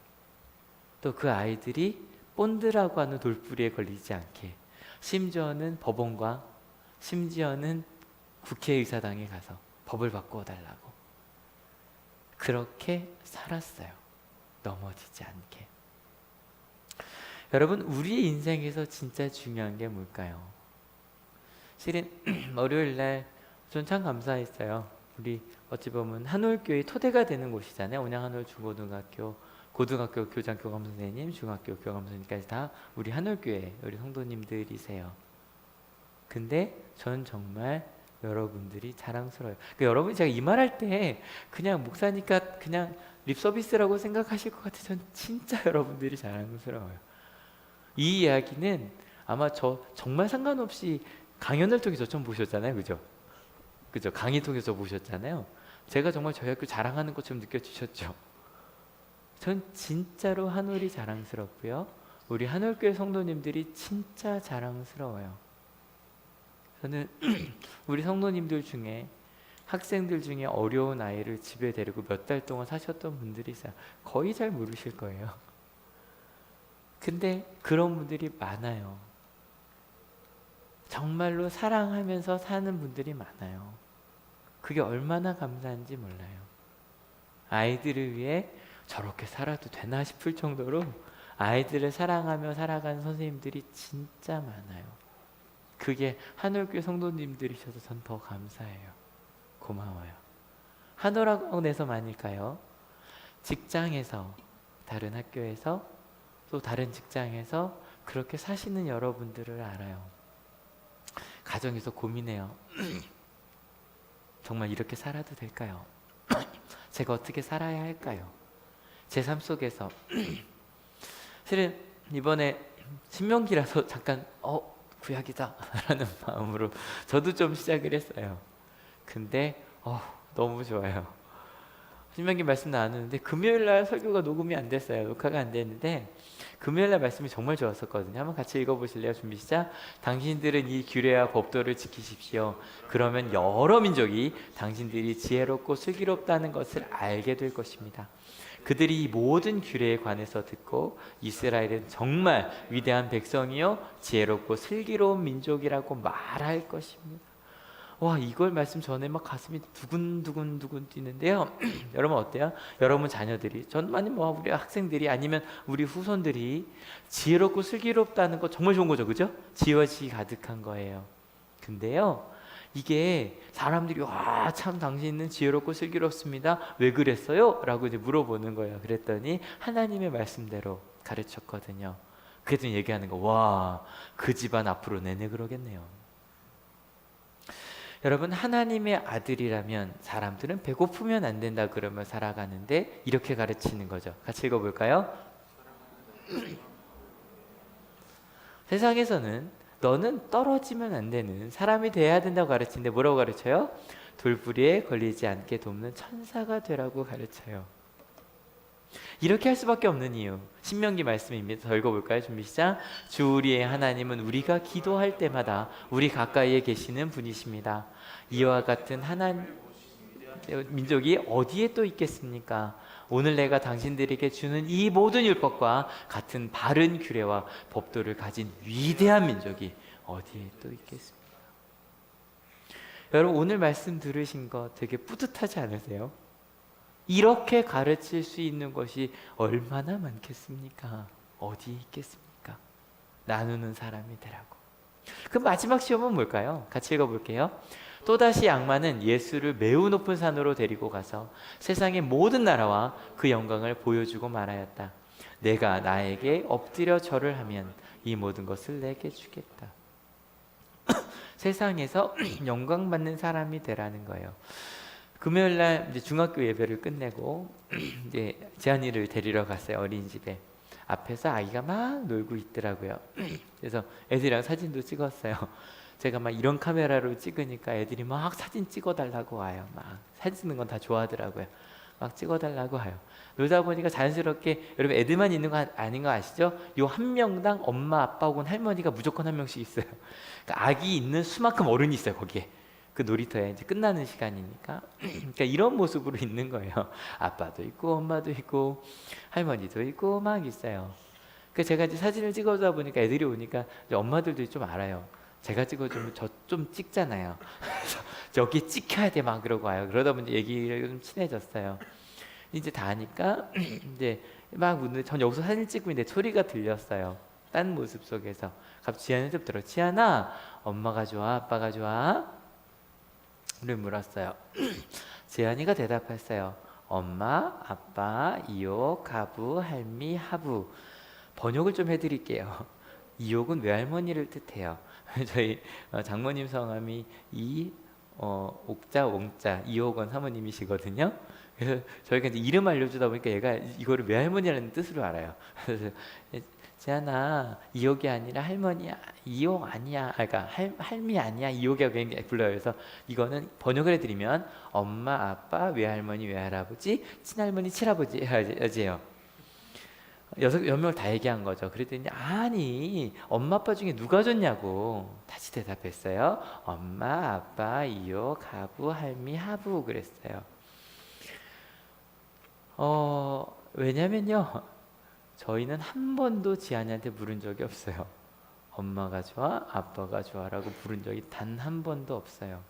또 그 아이들이 본드라고 하는 돌부리에 걸리지 않게, 심지어는 법원과 심지어는 국회의사당에 가서 법을 바꾸어 달라고 그렇게 살았어요. 넘어지지 않게. 여러분 우리의 인생에서 진짜 중요한 게 뭘까요? 실은 월요일날 전 참 감사했어요. 우리 어찌 보면 한올교회 토대가 되는 곳이잖아요. 온양 한올 중고등학교, 고등학교 교장 교감 선생님, 중학교 교감 선생님까지 다 우리 한올교회 우리 성도님들이세요. 근데 전 정말 여러분들이 자랑스러워요. 그러니까 여러분이 제가 이 말할 때 그냥 목사니까 그냥 립 서비스라고 생각하실 것 같아요. 전 진짜 여러분들이 자랑스러워요. 이 이야기는 아마 저 정말 상관없이 강연을 통해서 처음 보셨잖아요. 그죠? 그죠? 강의 통해서 보셨잖아요. 제가 정말 저희 학교 자랑하는 것처럼 느껴지셨죠? 전 진짜로 한올이 자랑스럽고요. 우리 한올교회 성도님들이 진짜 자랑스러워요. 저는 우리 성도님들 중에 학생들 중에 어려운 아이를 집에 데리고 몇 달 동안 사셨던 분들이 있어요. 거의 잘 모르실 거예요. 근데 그런 분들이 많아요. 정말로 사랑하면서 사는 분들이 많아요. 그게 얼마나 감사한지 몰라요. 아이들을 위해 저렇게 살아도 되나 싶을 정도로 아이들을 사랑하며 살아가는 선생님들이 진짜 많아요. 그게 한올교회 성도님들이셔서 전 더 감사해요. 고마워요. 한올학원에서만일까요? 직장에서, 다른 학교에서, 또 다른 직장에서 그렇게 사시는 여러분들을 알아요. 가정에서 고민해요. 정말 이렇게 살아도 될까요? 제가 어떻게 살아야 할까요? 제 삶 속에서 실은 이번에 신명기라서 잠깐 구약이다 라는 마음으로 저도 좀 시작을 했어요. 근데 너무 좋아요. 신명기 말씀 나누는데 금요일날 설교가 녹음이 안 됐어요. 녹화가 안 됐는데 금요일날 말씀이 정말 좋았었거든요. 한번 같이 읽어보실래요? 준비 시작. 당신들은 이 규례와 법도를 지키십시오. 그러면 여러 민족이 당신들이 지혜롭고 슬기롭다는 것을 알게 될 것입니다. 그들이 이 모든 규례에 관해서 듣고 이스라엘은 정말 위대한 백성이요 지혜롭고 슬기로운 민족이라고 말할 것입니다. 와, 이걸 말씀 전에 막 가슴이 두근두근 뛰는데요. 여러분 어때요? 여러분 자녀들이, 아니 우리 학생들이 아니면 우리 후손들이 지혜롭고 슬기롭다는 거 정말 좋은 거죠, 그죠? 지혜와 지식이 가득한 거예요. 근데요, 이게 사람들이 와, 참 당신은 지혜롭고 슬기롭습니다. 왜 그랬어요? 라고 이제 물어보는 거예요. 그랬더니 하나님의 말씀대로 가르쳤거든요. 그랬더니 얘기하는 거, 와, 그 집안 앞으로 내내 그러겠네요. 여러분, 하나님의 아들이라면 사람들은 배고프면 안 된다 그러면 살아가는데 이렇게 가르치는 거죠. 같이 읽어볼까요? 세상에서는 너는 떨어지면 안 되는 사람이 돼야 된다고 가르치는데 뭐라고 가르쳐요? 돌부리에 걸리지 않게 돕는 천사가 되라고 가르쳐요. 이렇게 할 수밖에 없는 이유, 신명기 말씀입니다. 더 읽어볼까요? 준비 시작. 주 우리의 하나님은 우리가 기도할 때마다 우리 가까이에 계시는 분이십니다. 이와 같은 민족이 어디에 또 있겠습니까? 오늘 내가 당신들에게 주는 이 모든 율법과 같은 바른 규례와 법도를 가진 위대한 민족이 어디에 또 있겠습니까? 여러분, 오늘 말씀 들으신 거 되게 뿌듯하지 않으세요? 이렇게 가르칠 수 있는 것이 얼마나 많겠습니까? 어디에 있겠습니까? 나누는 사람이 되라고. 그 마지막 시험은 뭘까요? 같이 읽어볼게요. 또다시 악마는 예수를 매우 높은 산으로 데리고 가서 세상의 모든 나라와 그 영광을 보여주고 말하였다. 내가 나에게 엎드려 절을 하면 이 모든 것을 내게 주겠다. 세상에서 영광 받는 사람이 되라는 거예요. 금요일날 이제 중학교 예배를 끝내고 이제 재한이를 데리러 갔어요. 어린이집에. 앞에서 아기가 막 놀고 있더라고요. 그래서 애들이랑 사진도 찍었어요. 제가 막 이런 카메라로 찍으니까 애들이 막 사진 찍어달라고 와요. 막 사진 찍는 건 다 좋아하더라고요. 막 찍어달라고 와요. 놀다 보니까 자연스럽게, 여러분 애들만 있는 거 아닌 거 아시죠? 요 한 명당 엄마, 아빠 혹은 할머니가 무조건 한 명씩 있어요. 그러니까 아기 있는 수만큼 어른이 있어요, 거기에. 그 놀이터에 이제 끝나는 시간이니까. 그러니까 이런 모습으로 있는 거예요. 아빠도 있고 엄마도 있고 할머니도 있고 막 있어요. 그 제가 이제 사진을 찍어다 보니까 애들이 오니까 이제 엄마들도 좀 알아요. 제가 찍어주면 저 좀 찍잖아요. 그래서 저기 찍혀야 돼 막 그러고 와요. 그러다 보니 얘기를 좀 친해졌어요. 이제 다 하니까 이제 막 묻는데 전 여기서 사진 찍고 있는데 소리가 들렸어요. 딴 모습 속에서. 갑자기 지안이 좀 들어. 지안아, 엄마가 좋아, 아빠가 좋아? 를 물었어요. 지안이가 대답했어요. 엄마, 아빠, 이옥, 가부, 할미, 하부. 번역을 좀 해드릴게요. 이옥은 외할머니를 뜻해요. 저희 장모님 성함이 옥자, 옹자, 이옥원 사모님이시거든요. 그래서 저희가 이제 이름 알려주다 보니까 얘가 이거를 외할머니라는 뜻으로 알아요. 그래서 지안아, 이옥이 아니라 할머니야. 이옥 아니야. 그러니까 할미 아니야. 이옥이라고 불러요. 그래서 이거는 번역을 해드리면 엄마, 아빠, 외할머니, 외할아버지, 친할머니, 친아버지 해야지요. 여섯 명을 다 얘기한 거죠. 그랬더니 아니, 엄마 아빠 중에 누가 좋냐고 다시 대답했어요. 엄마, 아빠, 이옥, 가부, 할미, 하부 그랬어요. 왜냐면요, 저희는 한 번도 지안이한테 물은 적이 없어요. 엄마가 좋아, 아빠가 좋아라고 부른 적이 단 한 번도 없어요.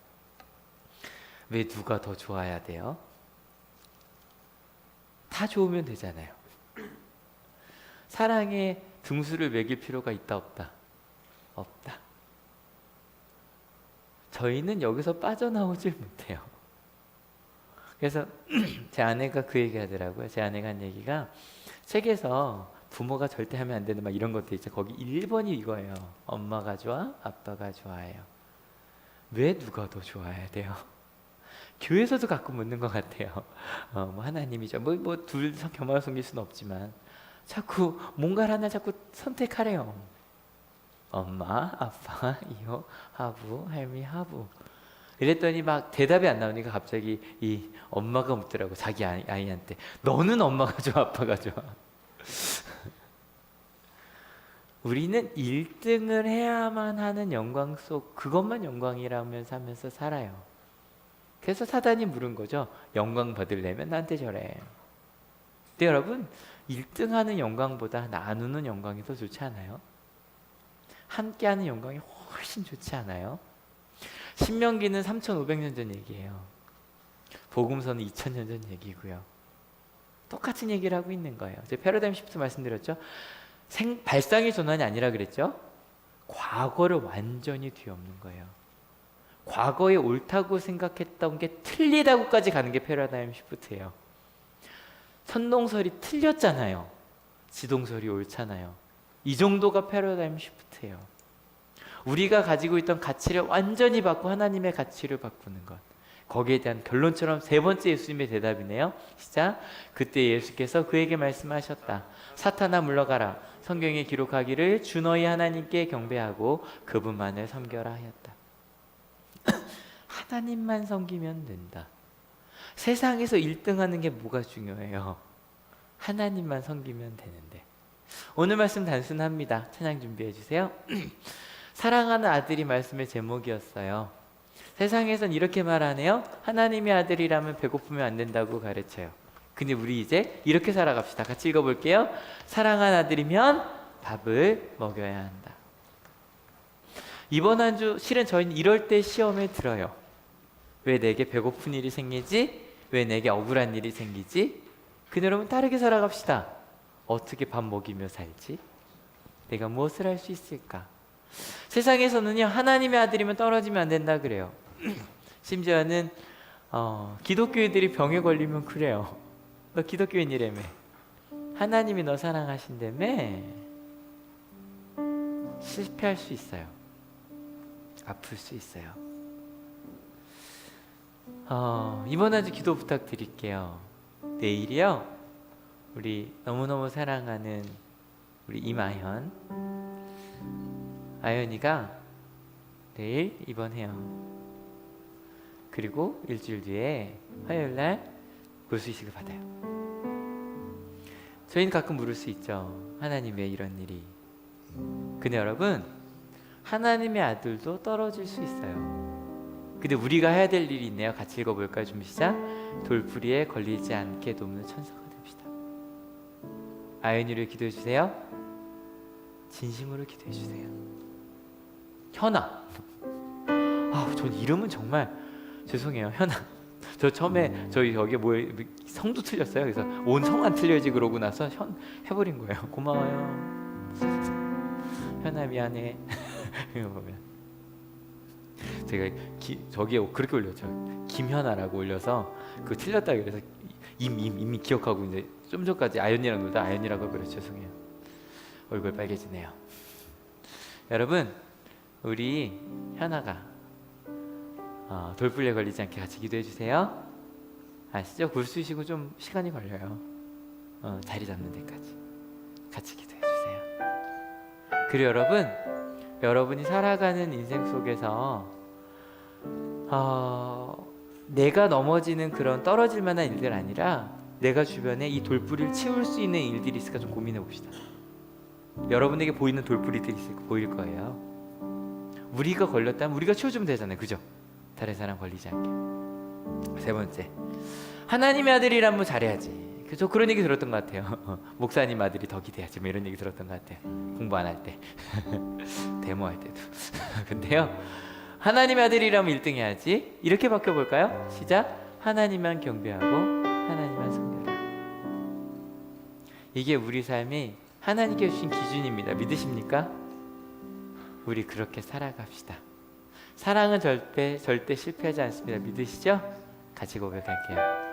왜 누가 더 좋아야 돼요? 다 좋으면 되잖아요. 사랑에 등수를 매길 필요가 있다 없다? 없다. 저희는 여기서 빠져나오질 못해요. 그래서 제 아내가 그 얘기 하더라고요. 제 아내가 한 얘기가, 책에서 부모가 절대 하면 안 되는 막 이런 것도 있죠. 거기 1번이 이거예요. 엄마가 좋아, 아빠가 좋아해요. 왜 누가 더 좋아야 돼요? 교회에서도 가끔 묻는 것 같아요. 뭐 하나님이죠. 둘 겸하여 섬길 수는 없지만 자꾸 뭔가를 하나 자꾸 선택하래요. 엄마, 아빠, 이모, 하부, 할미, 하부. 이랬더니 막 대답이 안 나오니까 갑자기 이 엄마가 묻더라고. 자기 아이한테. 너는 엄마가 좋아, 아빠가 좋아? 우리는 1등을 해야만 하는 영광 속 그것만 영광이라면서 하면서 살아요. 그래서 사단이 물은 거죠. 영광 받으려면 나한테 절해. 근데 여러분 1등하는 영광보다 나누는 영광이 더 좋지 않아요? 함께하는 영광이 훨씬 좋지 않아요? 신명기는 3,500년 전 얘기예요. 복음서는 2,000년 전 얘기고요. 똑같은 얘기를 하고 있는 거예요. 제가 패러다임 시프트 말씀드렸죠. 발상의 전환이 아니라 그랬죠. 과거를 완전히 뒤엎는 거예요. 과거에 옳다고 생각했던 게 틀리다고까지 가는 게 패러다임 시프트예요. 선동설이 틀렸잖아요. 지동설이 옳잖아요. 이 정도가 패러다임 시프트예요. 우리가 가지고 있던 가치를 완전히 바꾸고 하나님의 가치를 바꾸는 것. 거기에 대한 결론처럼 세 번째 예수님의 대답이네요. 시작. 그때 예수께서 그에게 말씀하셨다. 사탄아 물러가라. 성경에 기록하기를 주 너희 하나님께 경배하고 그분만을 섬겨라 하였다. 하나님만 섬기면 된다. 세상에서 1등하는 게 뭐가 중요해요? 하나님만 섬기면 되는데. 오늘 말씀 단순합니다. 찬양 준비해 주세요. 사랑하는 아들이 말씀의 제목이었어요. 세상에선 이렇게 말하네요. 하나님의 아들이라면 배고프면 안 된다고 가르쳐요. 근데 우리 이제 이렇게 살아갑시다. 같이 읽어볼게요. 사랑하는 아들이면 밥을 먹여야 한다. 이번 한 주 실은 저희는 이럴 때 시험에 들어요. 왜 내게 배고픈 일이 생기지? 왜 내게 억울한 일이 생기지? 근데 여러분 다르게 살아갑시다. 어떻게 밥 먹이며 살지? 내가 무엇을 할 수 있을까? 세상에서는요 하나님의 아들이면 떨어지면 안 된다 그래요. 심지어는 기독교인들이 병에 걸리면 그래요. 너 기독교인이라며. 하나님이 너 사랑하신다며. 실패할 수 있어요. 아플 수 있어요. 이번 한 주 기도 부탁드릴게요. 내일이요 우리 너무너무 사랑하는 우리 임아현 아연이가 내일 입원해요. 그리고 일주일 뒤에 화요일날 골수이식을 받아요. 저희는 가끔 물을 수 있죠. 하나님 왜 이런 일이? 근데 여러분 하나님의 아들도 떨어질 수 있어요. 근데 우리가 해야 될 일이 있네요. 같이 읽어볼까요? 준비 시작. 돌부리에 걸리지 않게 돕는 천사가 됩시다. 아연이를 기도해 주세요. 진심으로 기도해 주세요. 현아. 전 이름은 정말 죄송해요. 현아. 저 처음에 저희 여기 성도 틀렸어요. 그래서 온 성안 틀려야지 그러고 나서 해버린 거예요. 고마워요. 현아 미안해. 이거 보면 제가 저기에 그렇게 올렸죠. 김현아라고 올려서 그거 틀렸다 그래서 이미 기억하고 이제 좀 전까지 아연이랑 놀다 아연이라고 그래 죄송해요. 얼굴 빨개지네요. 여러분 우리 현아가 돌불에 걸리지 않게 같이 기도해 주세요. 아시죠? 골수이시고 좀 시간이 걸려요. 자리 잡는 데까지 같이 기도해 주세요. 그리고 여러분이 살아가는 인생 속에서 내가 넘어지는 그런 떨어질 만한 일들 아니라 내가 주변에 이 돌뿌리를 치울 수 있는 일들이 있을까 좀 고민해 봅시다. 여러분에게 보이는 돌뿌리들이 보일 거예요. 우리가 걸렸다면 우리가 치워주면 되잖아요. 그죠? 다른 사람 걸리지 않게. 세 번째, 하나님의 아들이라면 잘해야지. 저 그런 얘기 들었던 것 같아요. 목사님 아들이 더 기대하지 뭐 이런 얘기 들었던 것 같아요. 공부 안 할 때 데모할 때도. 근데요 하나님의 아들이라면 1등 해야지. 이렇게 바꿔볼까요? 시작. 하나님만 경배하고 하나님만 섬겨라. 이게 우리 삶이 하나님께 주신 기준입니다. 믿으십니까? 우리 그렇게 살아갑시다. 사랑은 절대 실패하지 않습니다. 믿으시죠? 같이 고백할게요.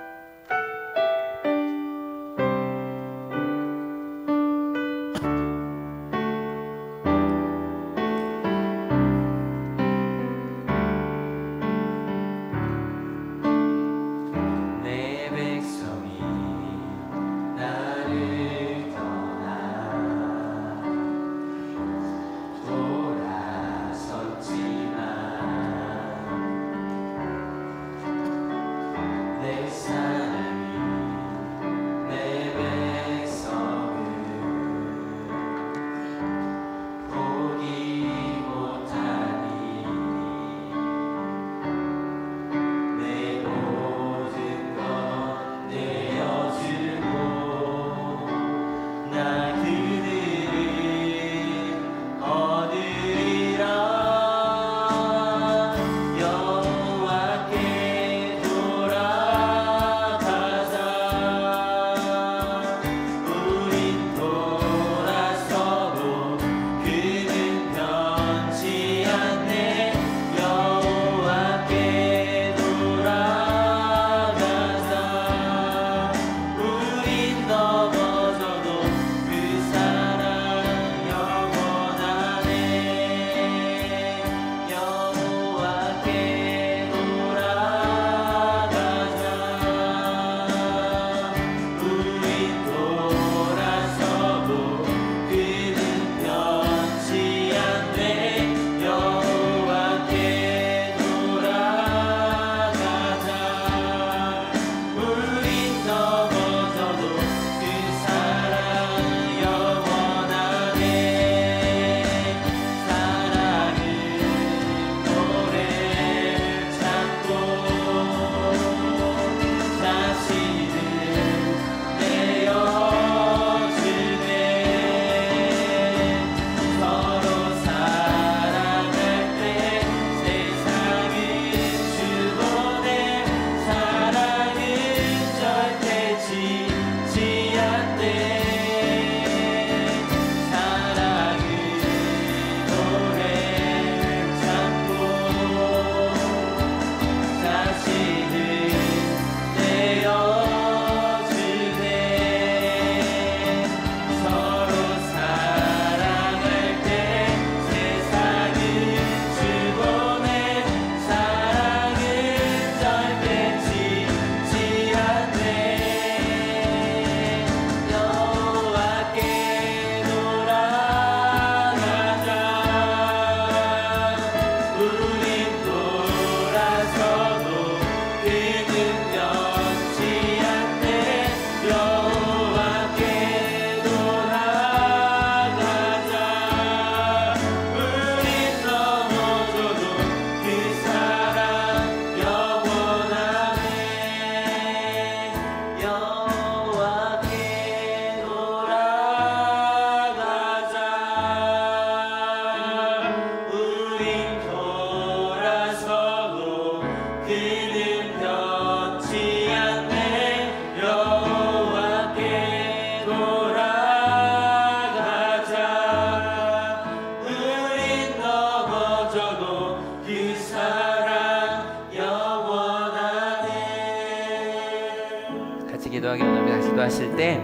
기도하기 원합니다. 기도하실 때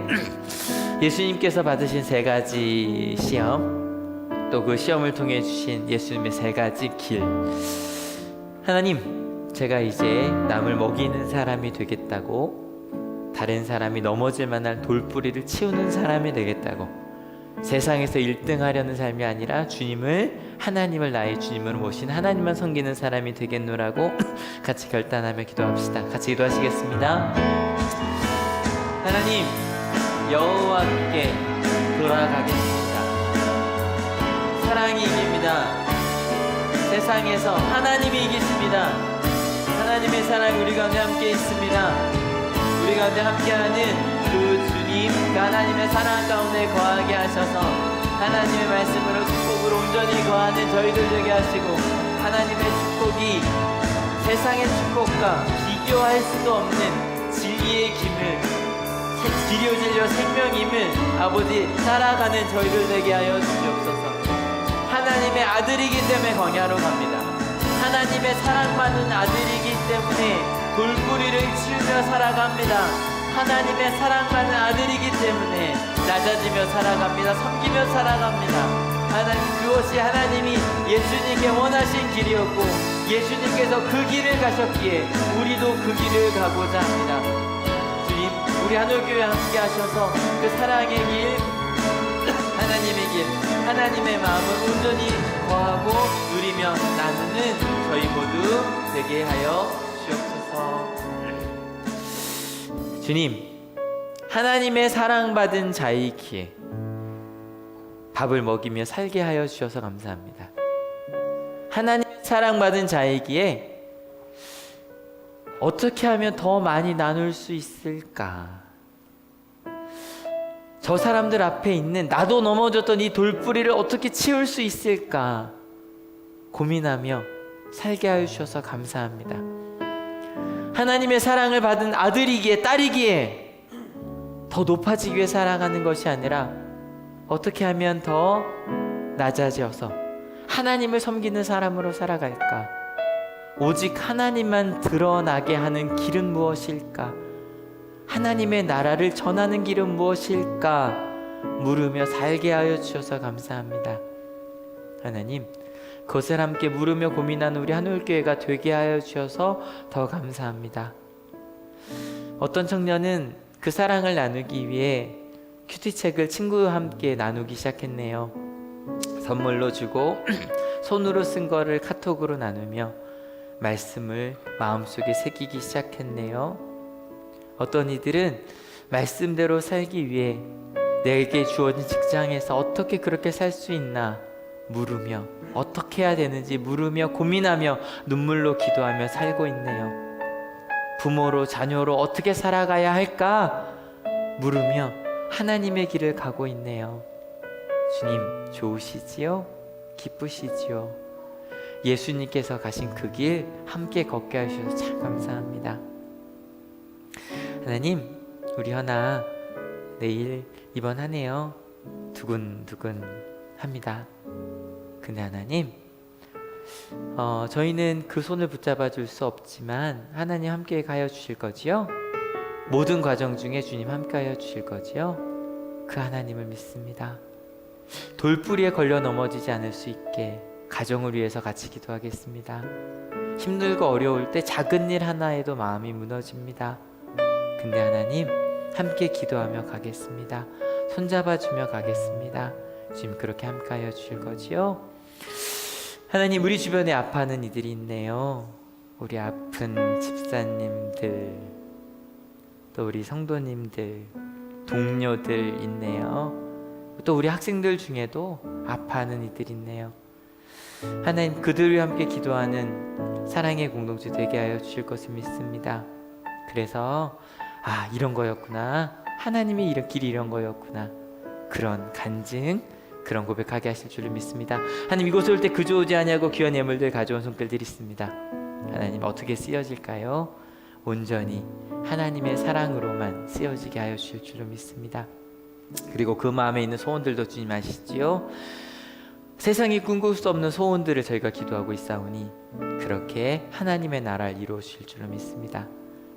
예수님께서 받으신 세 가지 시험, 또 그 시험을 통해 주신 예수님의 세 가지 길. 하나님, 제가 이제 남을 먹이는 사람이 되겠다고, 다른 사람이 넘어질 만한 돌뿌리를 치우는 사람이 되겠다고, 세상에서 1등 하려는 삶이 아니라 하나님을 나의 주님으로 모신 하나님만 섬기는 사람이 되겠노라고 같이 결단하며 기도합시다. 같이 기도하시겠습니다. 하나님, 여호와께 돌아가겠습니다. 사랑이 이깁니다. 세상에서 하나님이 이기십니다. 하나님의 사랑 우리 가운데 함께 있습니다. 우리 가운데 함께하는 그 주님, 그 하나님의 사랑 가운데 거하게 하셔서 하나님의 말씀으로 축복으로 온전히 거하는 저희들 되게 하시고, 하나님의 축복이 세상의 축복과 비교할 수도 없는 진리의 김을, 길이요 진리요 생명임을 아버지 살아가는 저희들 되게 하여 주시옵소서. 하나님의 아들이기 때문에 광야로 갑니다. 하나님의 사랑받는 아들이기 때문에 돌뿌리를 치우며 살아갑니다. 하나님의 사랑받는 아들이기 때문에 낮아지며 살아갑니다. 섬기며 살아갑니다. 하나님, 그것이 하나님이 예수님께 원하신 길이었고, 예수님께서 그 길을 가셨기에 우리도 그 길을 가고자 합니다. 주님, 우리 한올교회 함께 하셔서 그 사랑의 길, 하나님의 길, 하나님의 마음을 온전히 거하고 누리며 나누는 저희 모두 되게 하여 주옵소서. 주님, 하나님의 사랑받은 자이기에 밥을 먹이며 살게 하여 주셔서 감사합니다. 하나님의 사랑받은 자이기에 어떻게 하면 더 많이 나눌 수 있을까? 저 사람들 앞에 있는 나도 넘어졌던 이 돌뿌리를 어떻게 치울 수 있을까? 고민하며 살게 하여 주셔서 감사합니다. 하나님의 사랑을 받은 아들이기에, 딸이기에 더 높아지기 위해 살아가는 것이 아니라 어떻게 하면 더 낮아져서 하나님을 섬기는 사람으로 살아갈까? 오직 하나님만 드러나게 하는 길은 무엇일까? 하나님의 나라를 전하는 길은 무엇일까? 물으며 살게 하여 주셔서 감사합니다. 하나님, 그것을 함께 물으며 고민하는 우리 한올교회가 되게 하여 주셔서 더 감사합니다. 어떤 청년은 그 사랑을 나누기 위해 큐티책을 친구와 함께 나누기 시작했네요. 선물로 주고 손으로 쓴 거를 카톡으로 나누며 말씀을 마음속에 새기기 시작했네요. 어떤 이들은 말씀대로 살기 위해 내게 주어진 직장에서 어떻게 그렇게 살 수 있나 물으며, 어떻게 해야 되는지 물으며 고민하며 눈물로 기도하며 살고 있네요. 부모로 자녀로 어떻게 살아가야 할까 물으며 하나님의 길을 가고 있네요. 주님, 좋으시지요? 기쁘시지요? 예수님께서 가신 그 길 함께 걷게 하셔서 참 감사합니다. 하나님, 우리 현아 내일 이번 한 해요 두근두근 합니다. 근데 하나님, 저희는 그 손을 붙잡아 줄 수 없지만 하나님 함께 가여 주실 거지요? 모든 과정 중에 주님 함께 하여 주실 거지요? 그 하나님을 믿습니다. 돌뿌리에 걸려 넘어지지 않을 수 있게 가정을 위해서 같이 기도하겠습니다. 힘들고 어려울 때 작은 일 하나에도 마음이 무너집니다. 근데 하나님, 함께 기도하며 가겠습니다. 손잡아주며 가겠습니다. 주님 그렇게 함께하여 주실 거지요? 하나님, 우리 주변에 아파하는 이들이 있네요. 우리 아픈 집사님들, 또 우리 성도님들, 동료들 있네요. 또 우리 학생들 중에도 아파하는 이들이 있네요. 하나님, 그들과 함께 기도하는 사랑의 공동체 되게 하여 주실 것을 믿습니다. 그래서 이런 거였구나, 하나님의 길이 이런 거였구나, 그런 간증, 그런 고백하게 하실 줄을 믿습니다. 하나님, 이곳에 올 때 그저 오지 아니하고 귀한 예물들 가져온 손길들이 있습니다. 하나님, 어떻게 쓰여질까요? 온전히 하나님의 사랑으로만 쓰여지게 하여 주실 줄을 믿습니다. 그리고 그 마음에 있는 소원들도 주님 아시지요? 세상이 꿈꿀 수 없는 소원들을 저희가 기도하고 있사오니 그렇게 하나님의 나라를 이루어 주실 줄을 믿습니다.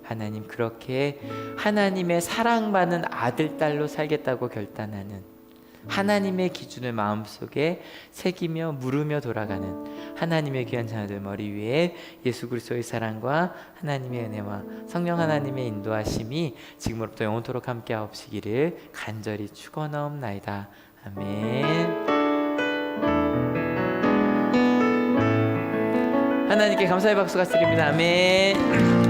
하나님, 그렇게 하나님의 사랑받는 아들, 딸로 살겠다고 결단하는, 하나님의 기준을 마음속에 새기며 물으며 돌아가는 하나님의 귀한 자녀들 머리 위에 예수 그리스도의 사랑과 하나님의 은혜와 성령 하나님의 인도하심이 지금으로부터 영원토록 함께 하옵시기를 간절히 축원하옵나이다. 아멘. 하나님께 감사의 박수가 드립니다. 아멘.